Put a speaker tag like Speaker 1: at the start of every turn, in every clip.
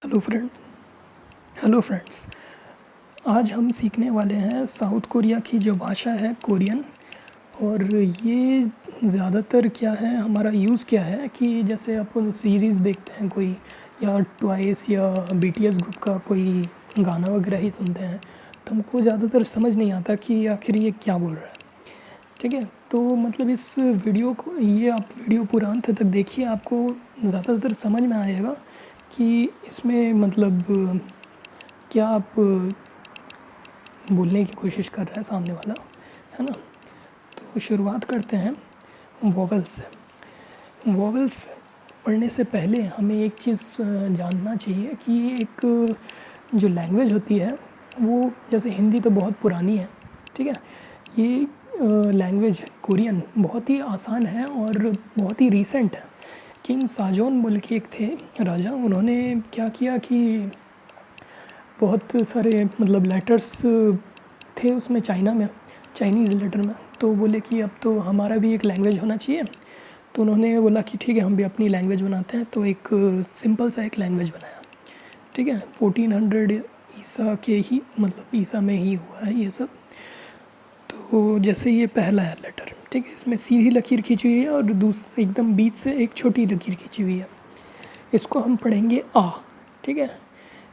Speaker 1: Hello friends. आज हम सीखने वाले हैं साउथ कोरिया की जो भाषा है कोरियन। और ये ज़्यादातर क्या है, हमारा यूज़ क्या है कि जैसे अपन सीरीज़ देखते हैं कोई, या ट्वाइस या बीटीएस ग्रुप का कोई गाना वगैरह ही सुनते हैं, तो हमको ज़्यादातर समझ नहीं आता कि आखिर ये क्या बोल रहा है। ठीक है, तो मतलब इस वीडियो को, ये आप वीडियो पूरा अंत तक देखिए, आपको ज़्यादातर समझ में आएगा कि इसमें मतलब क्या आप बोलने की कोशिश कर रहा है सामने वाला, है ना। तो शुरुआत करते हैं वोवेल्स से। वोवेल्स पढ़ने से पहले हमें एक चीज़ जानना चाहिए कि एक जो लैंग्वेज होती है वो, जैसे हिंदी तो बहुत पुरानी है, ठीक है, ये लैंग्वेज कोरियन बहुत ही आसान है और बहुत ही रीसेंट है। किंग साजोन बोल के एक थे राजा, उन्होंने क्या किया कि बहुत सारे मतलब लेटर्स थे उसमें, चाइना में, चाइनीज़ लेटर में, तो बोले कि अब तो हमारा भी एक लैंग्वेज होना चाहिए। तो उन्होंने बोला कि ठीक है, हम भी अपनी लैंग्वेज बनाते हैं। तो एक सिंपल सा एक लैंग्वेज बनाया, ठीक है। 1400 ईसा के ही, मतलब ईसा में ही हुआ है ये सब। तो जैसे ये पहला है लेटर, ठीक है, इसमें सीधी लकीर खींची हुई है और दूसरी एकदम बीच से एक छोटी लकीर खींची हुई है। इसको हम पढ़ेंगे आ, ठीक है,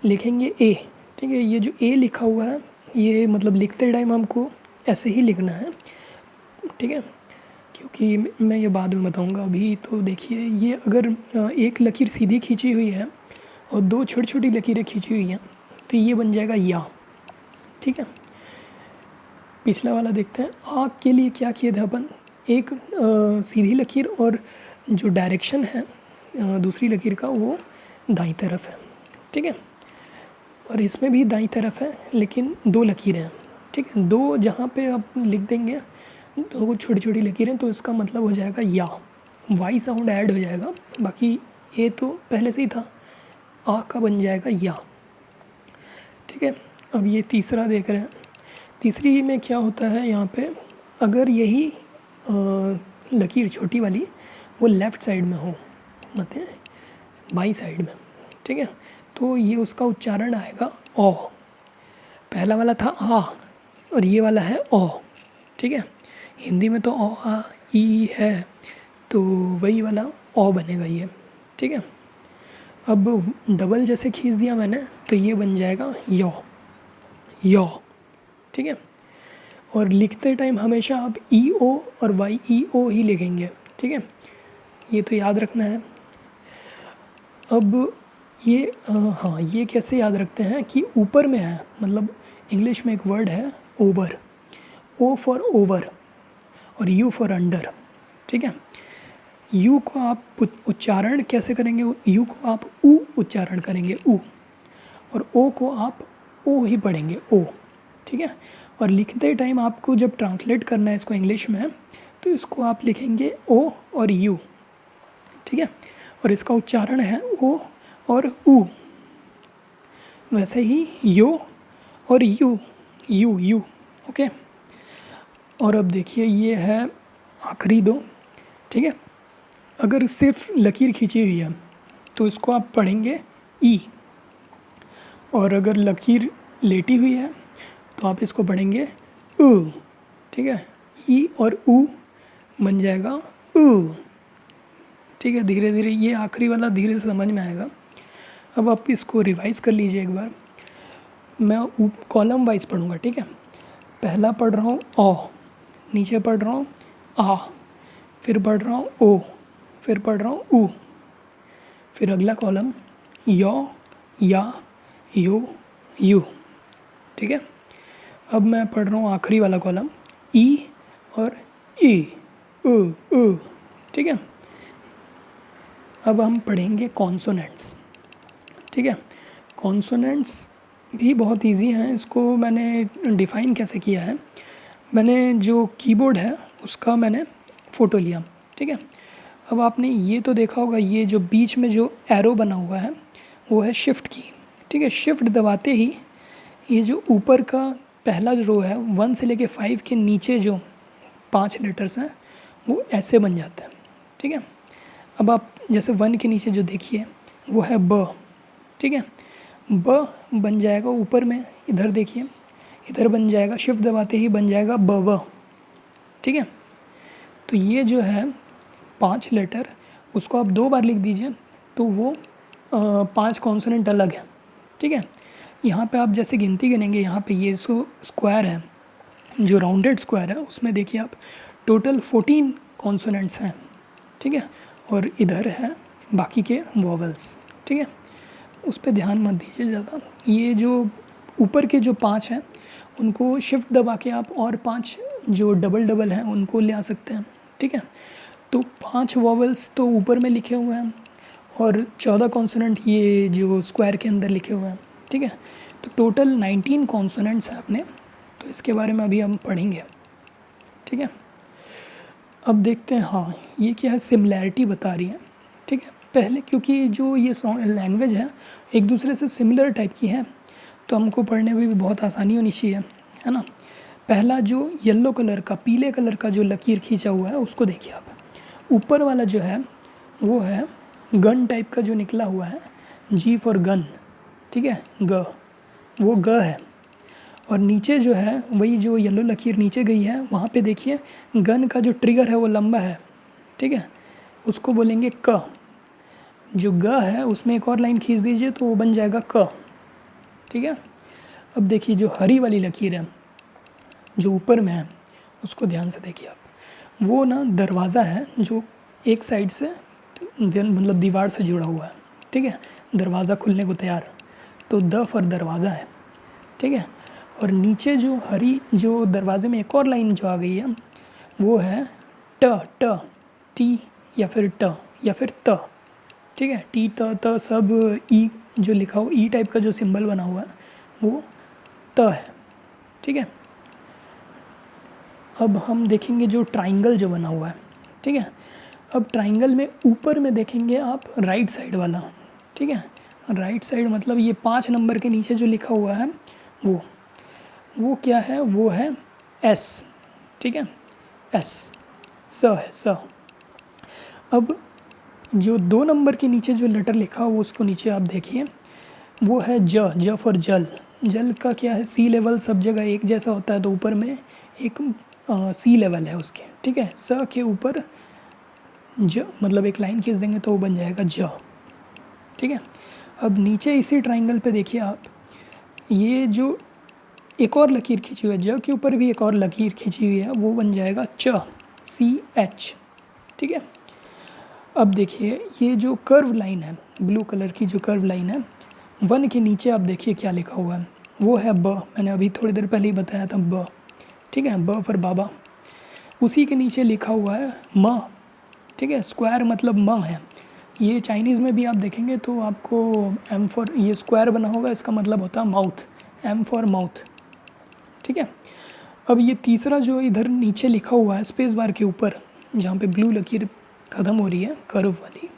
Speaker 1: लिखेंगे ए, ठीक है। ये जो ए लिखा हुआ है, ये मतलब लिखते टाइम हमको ऐसे ही लिखना है, ठीक है, क्योंकि मैं ये बाद में बताऊंगा। अभी तो देखिए, ये अगर एक लकीर सीधी खींची हुई है और दो छोटी छोटी लकीरें खींची हुई हैं, तो ये बन जाएगा या, ठीक है। पिछला वाला देखते हैं। आ के लिए क्या किए थे अपन, एक सीधी लकीर और जो डायरेक्शन है दूसरी लकीर का, वो दाईं तरफ है, ठीक है। और इसमें भी दाईं तरफ है, लेकिन दो लकीरें हैं, ठीक है। दो जहाँ पे आप लिख देंगे दो छोटी छोटी लकीरें, तो इसका मतलब हो जाएगा या, वाई साउंड ऐड हो जाएगा। बाकी ए तो पहले से ही था, आ का बन जाएगा या, ठीक है। अब ये तीसरा देख रहे हैं। तीसरी में क्या होता है, यहाँ पे अगर यही लकीर छोटी वाली वो लेफ़्ट साइड में हो, मतलब बाई साइड में, ठीक है, तो ये उसका उच्चारण आएगा ओ। पहला वाला था आ और ये वाला है ओ, ठीक है। हिंदी में तो ओ आ ई है, तो वही वाला ओ बनेगा ये, ठीक है। अब डबल जैसे खींच दिया मैंने, तो ये बन जाएगा यो, ठीक है। और लिखते टाइम हमेशा आप ई ओ और वाई ई ओ ही लिखेंगे, ठीक है, ये तो याद रखना है। अब ये हाँ, ये कैसे याद रखते हैं कि ऊपर में है, मतलब इंग्लिश में एक वर्ड है ओवर, ओ फॉर ओवर और यू फॉर अंडर, ठीक है। यू को आप उच्चारण कैसे करेंगे, यू को आप ऊ उच्चारण करेंगे, ऊ, और ओ को आप ओ ही पढ़ेंगे, ओ, ठीक है। और लिखते टाइम आपको जब ट्रांसलेट करना है इसको इंग्लिश में, तो इसको आप लिखेंगे ओ और यू, ठीक है। और इसका उच्चारण है ओ और ऊ, वैसे ही यो और यू, यू, ओके। और अब देखिए, ये है आखिरी दो, ठीक है। अगर सिर्फ लकीर खींची हुई है तो इसको आप पढ़ेंगे ई, और अगर लकीर लेटी हुई है तो आप इसको पढ़ेंगे उ, ठीक है। ई और उ बन जाएगा उ, ठीक है। धीरे धीरे ये आखिरी वाला धीरे से समझ में आएगा। अब आप इसको रिवाइज कर लीजिए एक बार। मैं कॉलम वाइज पढ़ूँगा, ठीक है। पहला पढ़ रहा हूँ ओ, नीचे पढ़ रहा हूँ आ, फिर पढ़ रहा हूँ ओ, फिर पढ़ रहा हूँ ऊ, फिर अगला कॉलम यो, या, यो, यू, ठीक है। अब मैं पढ़ रहा हूँ आखिरी वाला कॉलम ई और ई, उ, ठीक है। अब हम पढ़ेंगे कॉन्सोनेंट्स, ठीक है। कॉन्सोनेंट्स भी बहुत इजी हैं। इसको मैंने डिफ़ाइन कैसे किया है, मैंने जो कीबोर्ड है उसका मैंने फ़ोटो लिया, ठीक है। अब आपने ये तो देखा होगा, ये जो बीच में जो एरो बना हुआ है वो है शिफ्ट की, ठीक है। शिफ्ट दबाते ही ये जो ऊपर का पहला जो रो है 1 से लेके 5 के नीचे जो 5 लेटर्स हैं वो ऐसे बन जाते हैं, ठीक है। अब आप जैसे 1 के नीचे जो देखिए वो है ब, ठीक है। ब बन जाएगा ऊपर में, इधर देखिए, इधर बन जाएगा, शिफ्ट दबाते ही बन जाएगा ब। ठीक है। तो ये जो है 5 लेटर, उसको आप 2 बार लिख दीजिए तो वो 5 कॉन्सोनेंट अलग है। ठीक है। यहाँ पे आप जैसे गिनती गिनेंगे, यहाँ पे ये स्क्वायर है, जो राउंडेड स्क्वायर है, उसमें देखिए आप टोटल 14 कॉन्सोनेंट्स हैं। ठीक है। और इधर है बाकी के वॉवल्स। ठीक है। उस पर ध्यान मत दीजिए ज़्यादा। ये जो ऊपर के जो 5 हैं उनको शिफ्ट दबा के आप और 5 जो डबल डबल हैं उनको ले आ सकते हैं। ठीक है। तो 5 वॉवल्स तो ऊपर में लिखे हुए हैं और 14 कॉन्सोनेंट ये जो स्क्वायर के अंदर लिखे हुए हैं। ठीक है। तो टोटल 19 कॉन्सोनेंट्स हैं अपने, तो इसके बारे में अभी हम पढ़ेंगे। ठीक है। अब देखते हैं, हाँ ये क्या है, सिमिलैरिटी बता रही है। ठीक है। पहले क्योंकि जो ये लैंग्वेज है एक दूसरे से सिमिलर टाइप की है, तो हमको पढ़ने में भी बहुत आसानी होनी चाहिए, है ना। पहला जो येलो कलर का, पीले कलर का जो लकीर खींचा हुआ है उसको देखिए आप। ऊपर वाला जो है वो है गन टाइप का जो निकला हुआ है, जी फॉर गन। ठीक है। ग, वो ग है। और नीचे जो है वही जो येलो लकीर नीचे गई है, वहाँ पे देखिए गन का जो ट्रिगर है वो लंबा है। ठीक है। उसको बोलेंगे क। जो ग है उसमें एक और लाइन खींच दीजिए तो वो बन जाएगा क। ठीक है। अब देखिए जो हरी वाली लकीर है जो ऊपर में है, उसको ध्यान से देखिए आप। वो ना दरवाज़ा है जो एक साइड से मतलब दीवार से जुड़ा हुआ है। ठीक है। दरवाज़ा खुलने को तैयार, तो द फॉर दरवाज़ा है। ठीक है। और नीचे जो हरी जो दरवाजे में एक और लाइन जो आ गई है वो है ट, ट, टी या फिर ट या फिर त। ठीक है। टी त त सब ई जो लिखा हो, ई टाइप का जो सिंबल बना हुआ है वो त है। ठीक है। अब हम देखेंगे जो ट्राइंगल जो बना हुआ है। ठीक है। अब ट्राइंगल में ऊपर में देखेंगे आप राइट साइड वाला। ठीक है। राइट साइड मतलब ये 5 नंबर के नीचे जो लिखा हुआ है वो क्या है, वो है एस। ठीक है। एस, स है, स। अब जो 2 नंबर के नीचे जो लेटर लिखा हुआ उसको नीचे आप देखिए, वो है ज, ज फॉर जल। जल का क्या है, सी लेवल सब जगह एक जैसा होता है, तो ऊपर में एक सी लेवल है उसके। ठीक है। स के ऊपर ज मतलब एक लाइन खींच देंगे तो वो बन जाएगा ज। ठीक है। अब नीचे इसी ट्राइंगल पे देखिए आप, ये जो एक और लकीर खींची हुई है, ज के ऊपर भी एक और लकीर खींची हुई है, वो बन जाएगा च, सी एच। ठीक है। अब देखिए ये जो कर्व लाइन है, ब्लू कलर की जो कर्व लाइन है, 1 के नीचे आप देखिए क्या लिखा हुआ है, वो है ब। मैंने अभी थोड़ी देर पहले ही बताया था ब। ठीक है। ब फॉर बाबा। उसी के नीचे लिखा हुआ है म। ठीक है। स्क्वायर मतलब म है। ये चाइनीज़ में भी आप देखेंगे तो आपको एम फॉर, ये स्क्वायर बना होगा, इसका मतलब होता है माउथ, एम फॉर माउथ। ठीक है। अब ये तीसरा जो इधर नीचे लिखा हुआ है स्पेस बार के ऊपर, जहाँ पे ब्लू लकीर ख़त्म हो रही है कर्व वाली,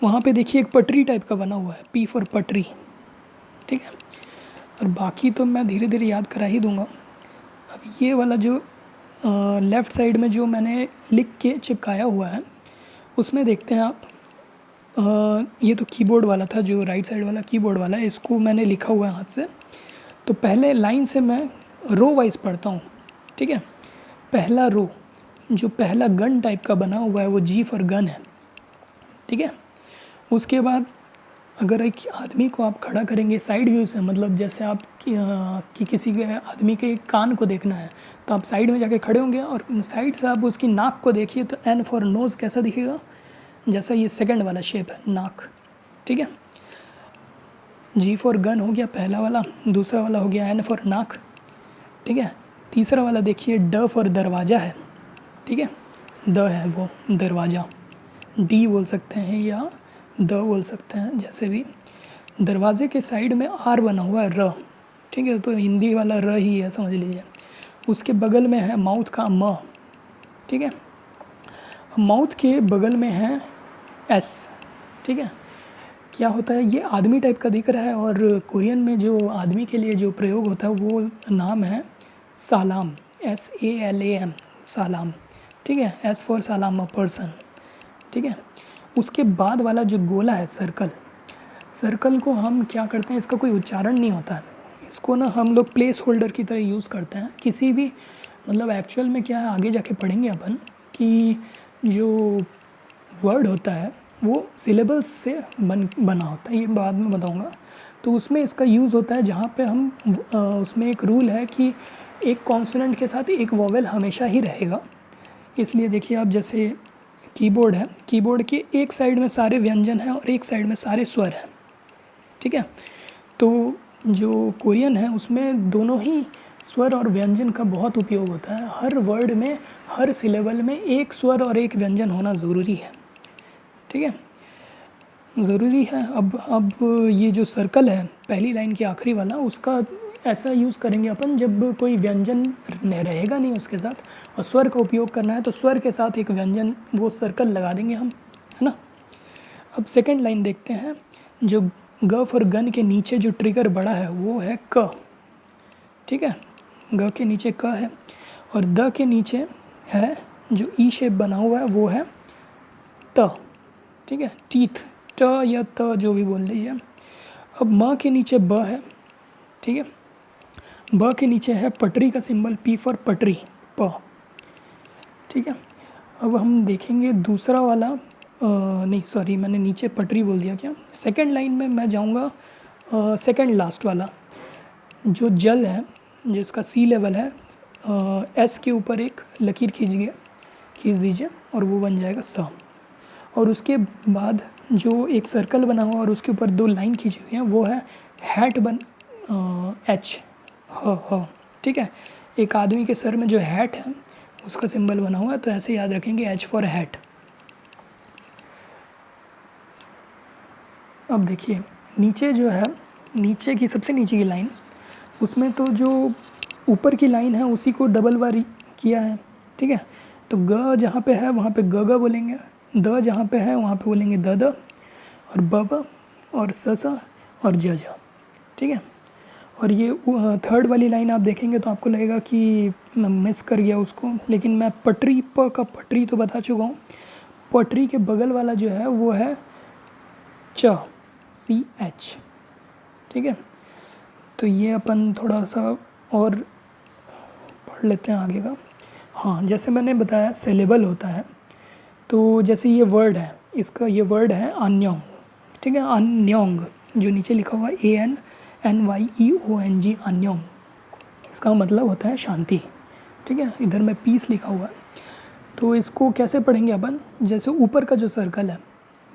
Speaker 1: वहाँ पे देखिए एक पटरी टाइप का बना हुआ है, पी फॉर पटरी। ठीक है। और बाकी तो मैं धीरे धीरे याद करा ही दूंगा। अब ये वाला जो लेफ़्ट साइड में जो मैंने लिख के चिपकाया हुआ है, उसमें देखते हैं आप, ये तो कीबोर्ड वाला था, जो राइट साइड वाला कीबोर्ड वाला है, इसको मैंने लिखा हुआ है हाथ से। तो पहले लाइन से मैं रो वाइज पढ़ता हूँ। ठीक है। पहला रो जो पहला गन टाइप का बना हुआ है वो जी फॉर गन है। ठीक है। उसके बाद अगर एक आदमी को आप खड़ा करेंगे साइड व्यू से, मतलब जैसे आप कि किसी के आदमी के कान को देखना है, तो आप साइड में जाके खड़े होंगे और साइड से आप उसकी नाक को देखिए, तो एन फॉर नोज़ कैसा दिखेगा, जैसा ये सेकंड वाला शेप है, नाक। ठीक है। जी फॉर गन हो गया पहला वाला, दूसरा वाला हो गया एन फॉर नाक। ठीक है। तीसरा वाला देखिए ड फॉर दरवाज़ा है। ठीक है। द है वो दरवाज़ा, डी बोल सकते हैं या द बोल सकते हैं, जैसे भी। दरवाजे के साइड में आर बना हुआ है, र। ठीक है। तो हिंदी वाला र ही है, समझ लीजिए। उसके बगल में है माउथ का म। ठीक है। माउथ के बगल में है एस। ठीक है। क्या होता है, ये आदमी टाइप का दिख रहा है, और कोरियन में जो आदमी के लिए जो प्रयोग होता है वो नाम है सालाम, SALAM, सालाम। ठीक है। एस फॉर सालाम, अ पर्सन। ठीक है। उसके बाद वाला जो गोला है सर्कल, सर्कल को हम क्या करते हैं, इसका कोई उच्चारण नहीं होता है, इसको ना हम लोग प्लेस होल्डर की तरह यूज़ करते हैं। किसी भी मतलब एक्चुअल में क्या है, आगे जाके पढ़ेंगे अपन कि जो वर्ड होता है वो सिलेबल्स से बना होता है, ये बाद में बताऊंगा। तो उसमें इसका यूज़ होता है जहाँ पे हम उसमें एक रूल है कि एक कॉन्सोनेंट के साथ एक वोवेल हमेशा ही रहेगा। इसलिए देखिए आप, जैसे कीबोर्ड है, कीबोर्ड के एक साइड में सारे व्यंजन हैं और एक साइड में सारे स्वर हैं, ठीक है। तो जो कोरियन है उसमें दोनों ही स्वर और व्यंजन का बहुत उपयोग होता है। हर वर्ड में, हर सिलेबल में एक स्वर और एक व्यंजन होना ज़रूरी है, ठीक है, ज़रूरी है। अब ये जो सर्कल है पहली लाइन की आखिरी वाला, उसका ऐसा यूज़ करेंगे अपन जब कोई व्यंजन रहेगा नहीं उसके साथ और स्वर का उपयोग करना है, तो स्वर के साथ एक व्यंजन वो सर्कल लगा देंगे हम, है ना। अब सेकंड लाइन देखते हैं। जो ग फॉर गन के नीचे जो ट्रिगर बड़ा है वो है क, ठीक है, ग के नीचे क है, और द के नीचे है जो ई शेप बना हुआ है वो है त, ठीक है, टीथ, ट या त जो भी बोल लीजिए। अब म के नीचे ब है, ठीक है, ब के नीचे है पटरी का सिंबल, पी फॉर पटरी, प, ठीक है। अब हम देखेंगे दूसरा वाला, नहीं सॉरी मैंने नीचे पटरी बोल दिया क्या। सेकंड लाइन में मैं जाऊंगा सेकंड लास्ट वाला, जो जल है जिसका सी लेवल है, एस के ऊपर एक लकीर खींच दीजिए और वो बन जाएगा स। और उसके बाद जो एक सर्कल बना हुआ और उसके ऊपर दो लाइन खींची हुई हैं वो है हैट एच, ह, ठीक है। एक आदमी के सर में जो हैट है उसका सिंबल बना हुआ है, तो ऐसे याद रखेंगे, एच फॉर हैट। अब देखिए नीचे जो है, नीचे की सबसे नीचे की लाइन, उसमें तो जो ऊपर की लाइन है उसी को डबल बार किया है, ठीक है। तो ग जहाँ पे है वहाँ पे ग ग बोलेंगे, द जहाँ पे है वहाँ पे बोलेंगे द द, और ब ब, और स स, और ज ज, ठीक है। और ये थर्ड वाली लाइन आप देखेंगे तो आपको लगेगा कि मैं मिस कर गया उसको, लेकिन मैं पटरी, प का पटरी तो बता चुका हूँ। पटरी के बगल वाला जो है वो है च, सी एच, ठीक है। तो ये अपन थोड़ा सा और पढ़ लेते हैं आगे का। हाँ, जैसे मैंने बताया सिलेबल होता है, तो जैसे ये वर्ड है, इसका ये वर्ड है अन्योंग, ठीक है, अन्योंग, जो नीचे लिखा हुआ है ANNYEONG, अन्योंग, इसका मतलब होता है शांति, ठीक है। इधर में पीस लिखा हुआ है। तो इसको कैसे पढ़ेंगे अपन, जैसे ऊपर का जो सर्कल है,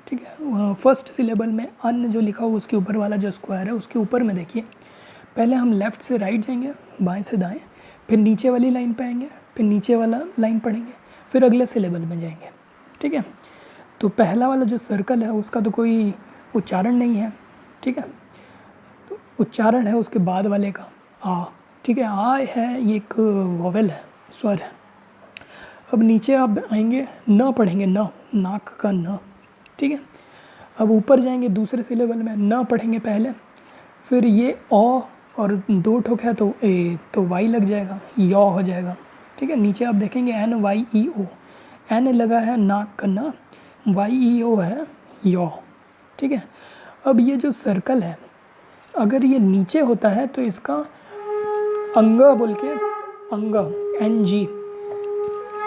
Speaker 1: ठीक है, फर्स्ट सिलेबल में अन्न जो लिखा हुआ उसके ऊपर वाला जो स्क्वायर है उसके ऊपर में देखिए, पहले हम लेफ़्ट से राइट जाएंगे, बाएं से दाएं, फिर नीचे वाली लाइन पे आएंगे, फिर नीचे वाला लाइन पढ़ेंगे, फिर अगले सिलेबल में जाएंगे, ठीक है। तो पहला वाला जो सर्कल है उसका तो कोई उच्चारण नहीं है, ठीक है, तो उच्चारण है उसके बाद वाले का आ, ठीक है, आ है, ये एक वोवेल है, स्वर है। अब नीचे आप आएंगे, न पढ़ेंगे, न, नाक का न, ठीक है। अब ऊपर जाएंगे दूसरे सिलेबल में, न पढ़ेंगे पहले, फिर ये ओ और दो ठोक है तो ए, तो वाई लग जाएगा, यौ हो जाएगा, ठीक है। नीचे आप देखेंगे NYEO, एन लगा है नाक का ना, YEO है यौ, ठीक है। अब ये जो सर्कल है अगर ये नीचे होता है तो इसका अंगा बोल के, अंगा,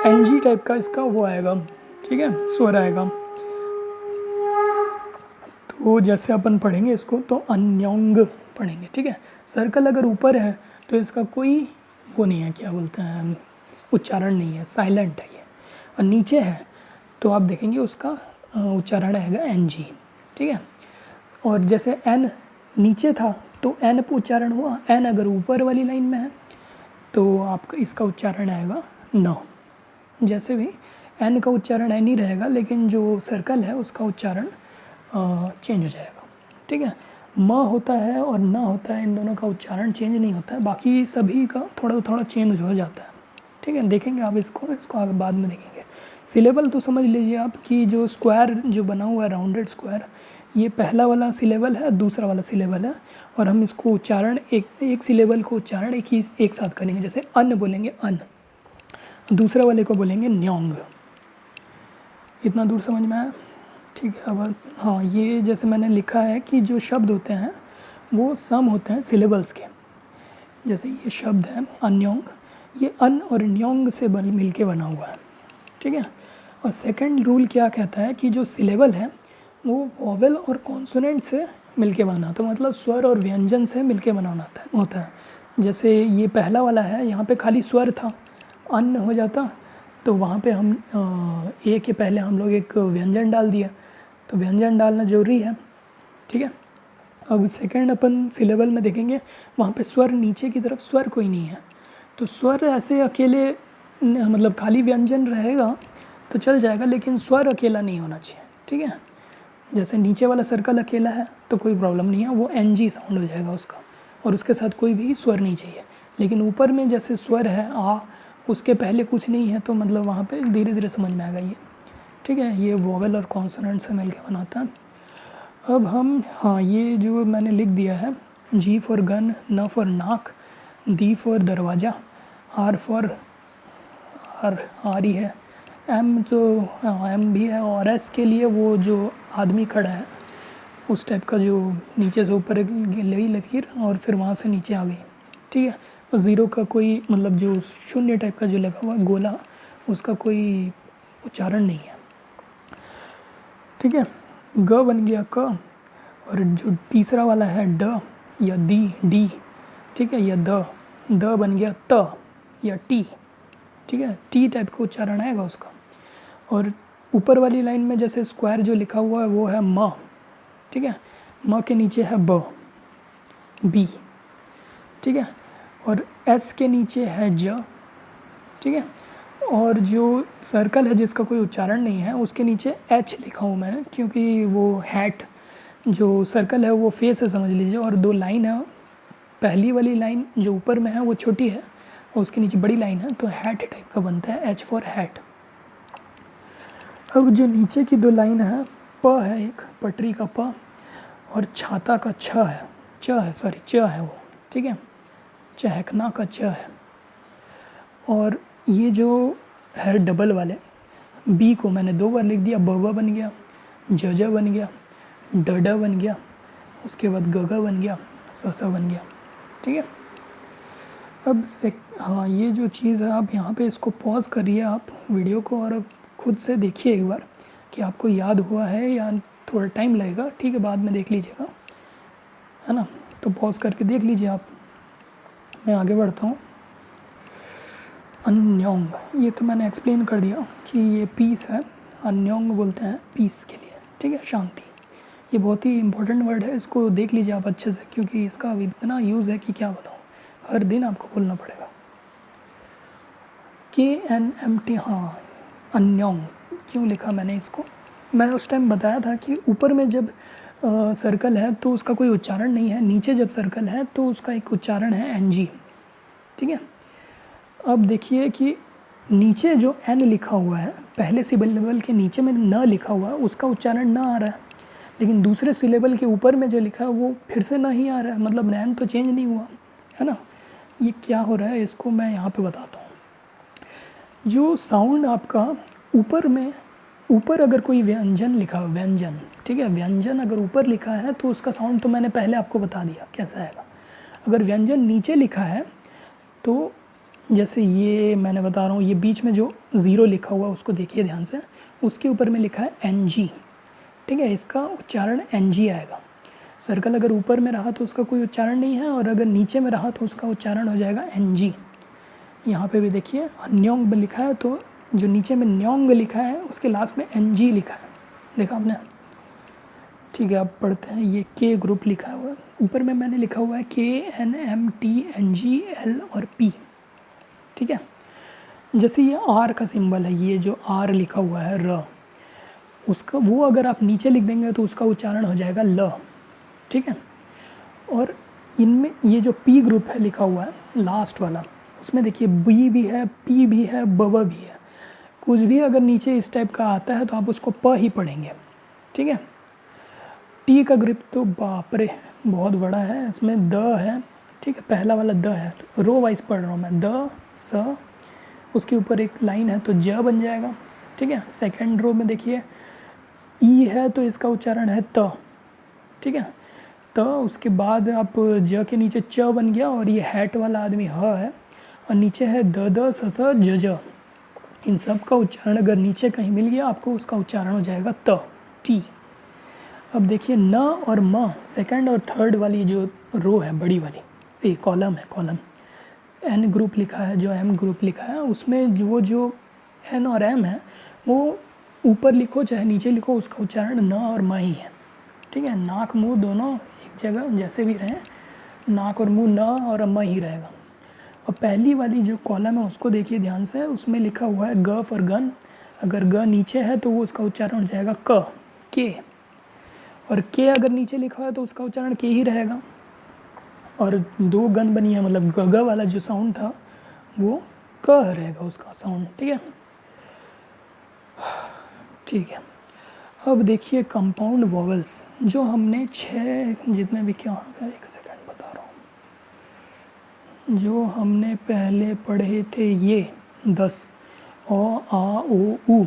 Speaker 1: NG टाइप का इसका वो आएगा, ठीक है, स्वर आएगा। तो जैसे अपन पढ़ेंगे इसको तो अन्योंग पढ़ेंगे, ठीक है। सर्कल अगर ऊपर है तो इसका कोई वो नहीं है, क्या बोलते हैं, उच्चारण नहीं है, साइलेंट है ये। और नीचे है तो आप देखेंगे उसका उच्चारण आएगा NG, ठीक है। और जैसे N नीचे था तो N पे उच्चारण हुआ, N अगर ऊपर वाली लाइन में है तो आपका इसका उच्चारण आएगा न। जैसे भी N का उच्चारण N ही रहेगा, लेकिन जो सर्कल है उसका उच्चारण चेंज हो जाएगा, ठीक है। म होता है और न होता है, इन दोनों का उच्चारण चेंज नहीं होता है, बाकी सभी का थोड़ा थोड़ा चेंज हो जाता है, ठीक है। देखेंगे आप इसको आगे बाद में देखेंगे। सिलेबल तो समझ लीजिए आप कि जो स्क्वायर जो बना हुआ है, राउंडेड स्क्वायर, ये पहला वाला सिलेबल है, दूसरा वाला सिलेबल है, और हम इसको उच्चारण एक सिलेबल को उच्चारण एक साथ करेंगे। जैसे अन्न बोलेंगे अन्न, दूसरे वाले को बोलेंगे न्योंग। इतना दूर समझ में आया? ठीक है। अब हाँ, ये जैसे मैंने लिखा है कि जो शब्द होते हैं वो सम होते हैं सिलेबल्स के। जैसे ये शब्द है अन्योंग, ये अन और न्योंग से मिल के बना हुआ है, ठीक है। और सेकंड रूल क्या कहता है कि जो सिलेबल है वो वोवेल और कॉन्सोनेंट से मिलके बना, तो मतलब स्वर और व्यंजन से मिलके बनाना होता है। जैसे ये पहला वाला है, यहाँ पे खाली स्वर था, अन्न हो जाता, तो वहाँ पे हम ए के पहले हम लोग एक व्यंजन डाल दिया, तो व्यंजन डालना जरूरी है, ठीक है। अब सेकंड अपन सिलेबल में देखेंगे, वहाँ पे स्वर नीचे की तरफ स्वर कोई नहीं है, तो स्वर ऐसे अकेले मतलब खाली व्यंजन रहेगा तो चल जाएगा, लेकिन स्वर अकेला नहीं होना चाहिए, ठीक है। जैसे नीचे वाला सर्कल अकेला है तो कोई प्रॉब्लम नहीं है, वो NG साउंड हो जाएगा उसका, और उसके साथ कोई भी स्वर नहीं चाहिए। लेकिन ऊपर में जैसे स्वर है आ, उसके पहले कुछ नहीं है, तो मतलब वहाँ पे धीरे धीरे समझ में आएगा ये, ठीक है। ये वोवेल और कॉन्सोनेंट से मिल के बनाता है। अब हम हाँ, ये जो मैंने लिख दिया है, G फॉर गन, न फॉर नाक, D फॉर दरवाज़ा, R फॉर आर ही है, M तो M भी है, और S के लिए वो जो आदमी खड़ा है उस टाइप का, जो नीचे से ऊपर लगी लकीर और फिर वहाँ से नीचे आ गई, ठीक है। और ज़ीरो का कोई मतलब जो शून्य टाइप का जो लगा हुआ गोला, उसका कोई उच्चारण नहीं है, ठीक है। ग बन गया क, और जो तीसरा वाला है ड या डी, ठीक है, या द बन गया त या टी, ठीक है, टी टाइप का उच्चारण आएगा उसका। और ऊपर वाली लाइन में जैसे स्क्वायर जो लिखा हुआ है वो है म, ठीक है, म के नीचे है बी, ठीक है, और एस के नीचे है ज, ठीक है। और जो सर्कल है जिसका कोई उच्चारण नहीं है उसके नीचे एच लिखा हूँ मैंने, क्योंकि वो हैट जो सर्कल है वो फेस है समझ लीजिए, और दो लाइन है, पहली वाली लाइन जो ऊपर में है वो छोटी है और उसके नीचे बड़ी लाइन है, तो हैट टाइप का बनता है, एच फॉर हैट। अब जो नीचे की दो लाइन है, प है एक पटरी का प, और छाता का छ है, च है वो, ठीक है, चहकना का च है। और ये जो है डबल वाले बी को मैंने 2 बार लिख दिया, ब बन गया, ज बन गया, ड बन गया, उसके बाद ग बन गया, स बन गया, ठीक है। अब हाँ, ये जो चीज़ है आप यहाँ पे इसको पॉज करिए आप वीडियो को, और अब खुद से देखिए एक बार कि आपको याद हुआ है या थोड़ा टाइम लगेगा, ठीक है, बाद में देख लीजिएगा, है ना। तो पॉज करके देख लीजिए आप। मैं आगे बढ़ता हूँ। अन्योंग, ये तो मैंने एक्सप्लेन कर दिया कि ये पीस है, अन्योंग बोलते हैं पीस के लिए, ठीक है, शांति। ये बहुत ही इंपॉर्टेंट वर्ड है, इसको देख लीजिए आप अच्छे से, क्योंकि इसका इतना यूज़ है कि क्या बताऊँ, हर दिन आपको बोलना पड़ेगा। KNMT, हाँ, अन्योंग क्यों लिखा मैंने इसको, मैं उस टाइम बताया था कि ऊपर में जब सर्कल है तो उसका कोई उच्चारण नहीं है, नीचे जब सर्कल है तो उसका एक उच्चारण है NG, ठीक है। अब देखिए कि नीचे जो N लिखा हुआ है, पहले सिलेबल के नीचे में न लिखा हुआ है, उसका उच्चारण न आ रहा है, लेकिन दूसरे सिलेबल के ऊपर में जो लिखा है वो फिर से न ही आ रहा है, मतलब नैन तो चेंज नहीं हुआ, है ना। ये क्या हो रहा है इसको मैं यहाँ पे बताता हूँ। जो साउंड आपका ऊपर में, ऊपर अगर कोई व्यंजन लिखा हो, व्यंजन, ठीक है, व्यंजन अगर ऊपर लिखा है तो उसका साउंड तो मैंने पहले आपको बता दिया कैसा आएगा। अगर व्यंजन नीचे लिखा है तो जैसे ये मैंने बता रहा हूँ, ये बीच में जो 0 लिखा हुआ उसको देखिए ध्यान से, उसके ऊपर में लिखा है NG, ठीक है, इसका उच्चारण NG आएगा। सर्कल अगर ऊपर में रहा तो उसका कोई उच्चारण नहीं है, और अगर नीचे में रहा तो उसका उच्चारण हो जाएगा NG। यहाँ पे भी देखिए अन्योंग लिखा है, तो जो नीचे में न्योंग लिखा है उसके लास्ट में NG लिखा है, देखा आपने, ठीक है। आप पढ़ते हैं, ये K ग्रुप लिखा हुआ है, ऊपर में मैंने लिखा हुआ है KNMT NG L और P, ठीक है। जैसे ये R का सिंबल है, ये जो R लिखा हुआ है र, उसका वो अगर आप नीचे लिख देंगे तो उसका उच्चारण हो जाएगा ल, ठीक है। और इनमें ये जो P ग्रुप है लिखा हुआ है लास्ट वाला, उसमें देखिए B भी है, P भी है, ब भी है, कुछ भी अगर नीचे इस टाइप का आता है तो आप उसको प ही पढ़ेंगे, ठीक है। T का ग्रुप तो बाप रे बहुत बड़ा है, इसमें द है, ठीक है, पहला वाला द है, रो वाइज पढ़ रहा हूँ मैं, द स, उसके ऊपर एक लाइन है तो ज बन जाएगा, ठीक है। सेकंड रो में देखिए ई है तो इसका उच्चारण है त, ठीक है। त उसके बाद आप ज के नीचे च बन गया, और ये हैट वाला आदमी ह है, और नीचे है द द स स ज ज। इन सब का उच्चारण अगर नीचे कहीं मिल गया आपको, उसका उच्चारण हो जाएगा त, टी। अब देखिए न और म, सेकंड और थर्ड वाली जो रो है बड़ी वाली, ये कॉलम है, कॉलम एन ग्रुप लिखा है, जो एम ग्रुप लिखा है, उसमें जो एन और एम है वो ऊपर लिखो चाहे नीचे लिखो, उसका उच्चारण न और म ही है, ठीक है। नाक मुंह दोनों एक जगह जैसे भी रहें, नाक और मुंह न और म ही रहेगा। और पहली वाली जो कॉलम है उसको देखिए ध्यान से, उसमें लिखा हुआ है ग फॉर गन। अगर ग नीचे है तो वो उसका उच्चारण हो जाएगा क, के। और के अगर नीचे लिखा है तो उसका उच्चारण के ही रहेगा। और दो गन बनी है, मतलब ग ग वाला जो साउंड था वो क रहेगा उसका साउंड, ठीक है। ठीक है, अब देखिए कंपाउंड वॉवल्स जो हमने 6 जितने भी, क्या होगा, एक सेकंड बता रहा हूँ, जो हमने पहले पढ़े थे ये 10, अ आ ओ उ,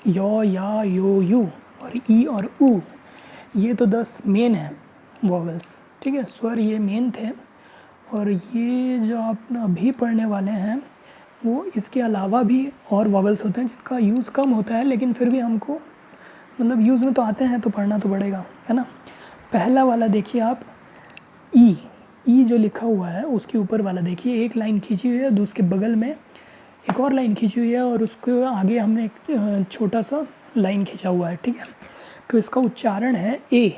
Speaker 1: यो या यो यू और ई और उ, ये तो 10 मेन है वॉवल्स, ठीक है। स्वर ये मेन थे। और ये जो आप अभी पढ़ने वाले हैं वो इसके अलावा भी और वॉवल्स होते हैं जिनका यूज़ कम होता है, लेकिन फिर भी हमको मतलब यूज़ में तो आते हैं तो पढ़ना तो पड़ेगा, है ना। पहला वाला देखिए आप, ई, ई जो लिखा हुआ है उसके ऊपर वाला देखिए, एक लाइन खींची हुई है, उसके बगल में एक और लाइन खींची हुई है, और उसके आगे हमने एक छोटा सा लाइन खींचा हुआ है, ठीक है। तो इसका उच्चारण है ए,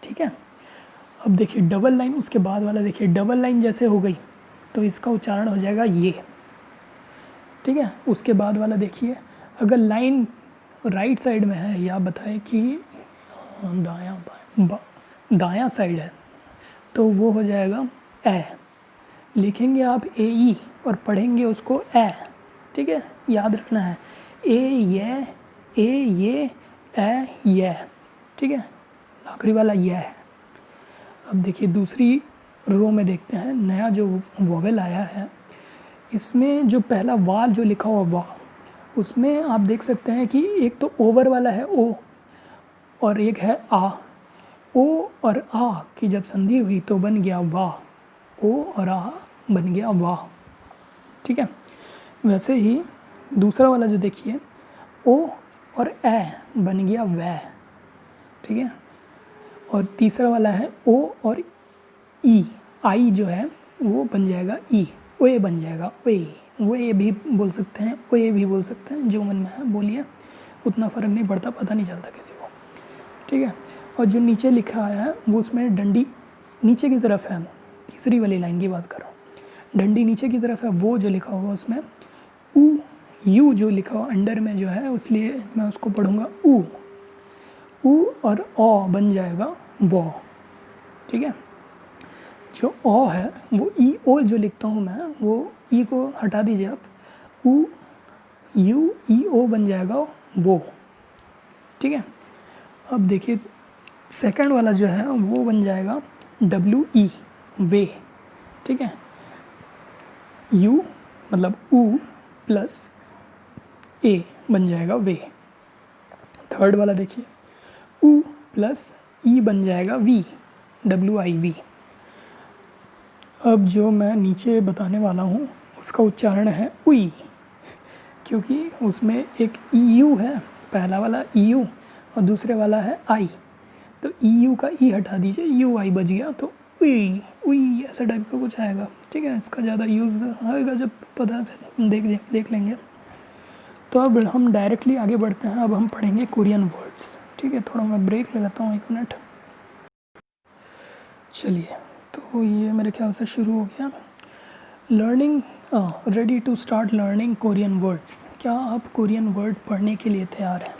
Speaker 1: ठीक है। अब देखिए डबल लाइन, उसके बाद वाला देखिए डबल लाइन जैसे हो गई तो इसका उच्चारण हो जाएगा ये, ठीक है। उसके बाद वाला देखिए, अगर लाइन राइट साइड में है या बताएं कि दायां साइड है तो वो हो जाएगा ए। लिखेंगे आप ए ई और पढ़ेंगे उसको ए, ठीक है, याद रखना है ए ये ए, ठीक है। आखिरी वाला ये है। अब देखिए दूसरी रो में देखते हैं, नया जो वोवेल आया है इसमें जो पहला वाल जो लिखा हुआ वा, उसमें आप देख सकते हैं कि एक तो ओवर वाला है ओ, और एक है आ। ओ और आ की जब संधि हुई तो बन गया वाह, ओ और आ बन गया वाह, ठीक है। वैसे ही दूसरा वाला जो देखिए, ओ और ए बन गया वै, ठीक है। और तीसरा वाला है ओ और ई, आई जो है वो बन जाएगा ई, ओए बन जाएगा ओए। वो भी बोल सकते हैं, ओए भी बोल सकते हैं, जो मन में है बोलिए, उतना फ़र्क नहीं पड़ता, पता नहीं चलता किसी को, ठीक है। और जो नीचे लिखा है वो उसमें डंडी नीचे की तरफ है, तीसरी वाली लाइन की बात कर रहा हूँ, डंडी नीचे की तरफ है, वो जो लिखा हुआ उसमें ऊ, यू जो लिखा हुआ अंडर में जो है, इसलिए मैं उसको पढ़ूँगा ऊ, ऊ और ओ बन जाएगा वो, ठीक है। जो ओ है वो ई ओ जो लिखता हूँ मैं, वो ई को हटा दीजिए आप, ऊ यू ई ओ बन जाएगा वो, ठीक है। अब देखिए सेकंड वाला जो है वो बन जाएगा डब्ल्यू ई, वे, ठीक है। यू मतलब ऊ प्लस ए बन जाएगा वे। थर्ड वाला देखिए, ऊ प्लस ई बन जाएगा वी, डब्ल्यू आई वी। अब जो मैं नीचे बताने वाला हूँ उसका उच्चारण है उई, क्योंकि उसमें एक ई यू है, पहला वाला ई यू और दूसरे वाला है आई, तो ई यू का ई हटा दीजिए, यू आई बच गया, तो उई उई ऐसा टाइप का कुछ आएगा, ठीक है। इसका ज़्यादा यूज़ आएगा जब पता देख लेंगे। तो अब हम डायरेक्टली आगे बढ़ते हैं, अब हम पढ़ेंगे कोरियन वर्ड्स, ठीक है। थोड़ा मैं ब्रेक ले लेता हूँ 1 मिनट। चलिए, तो ये मेरे ख्याल से शुरू हो गया। Learning, ready to start learning Korean words. क्या आप कोरियन वर्ड पढ़ने के लिए तैयार हैं?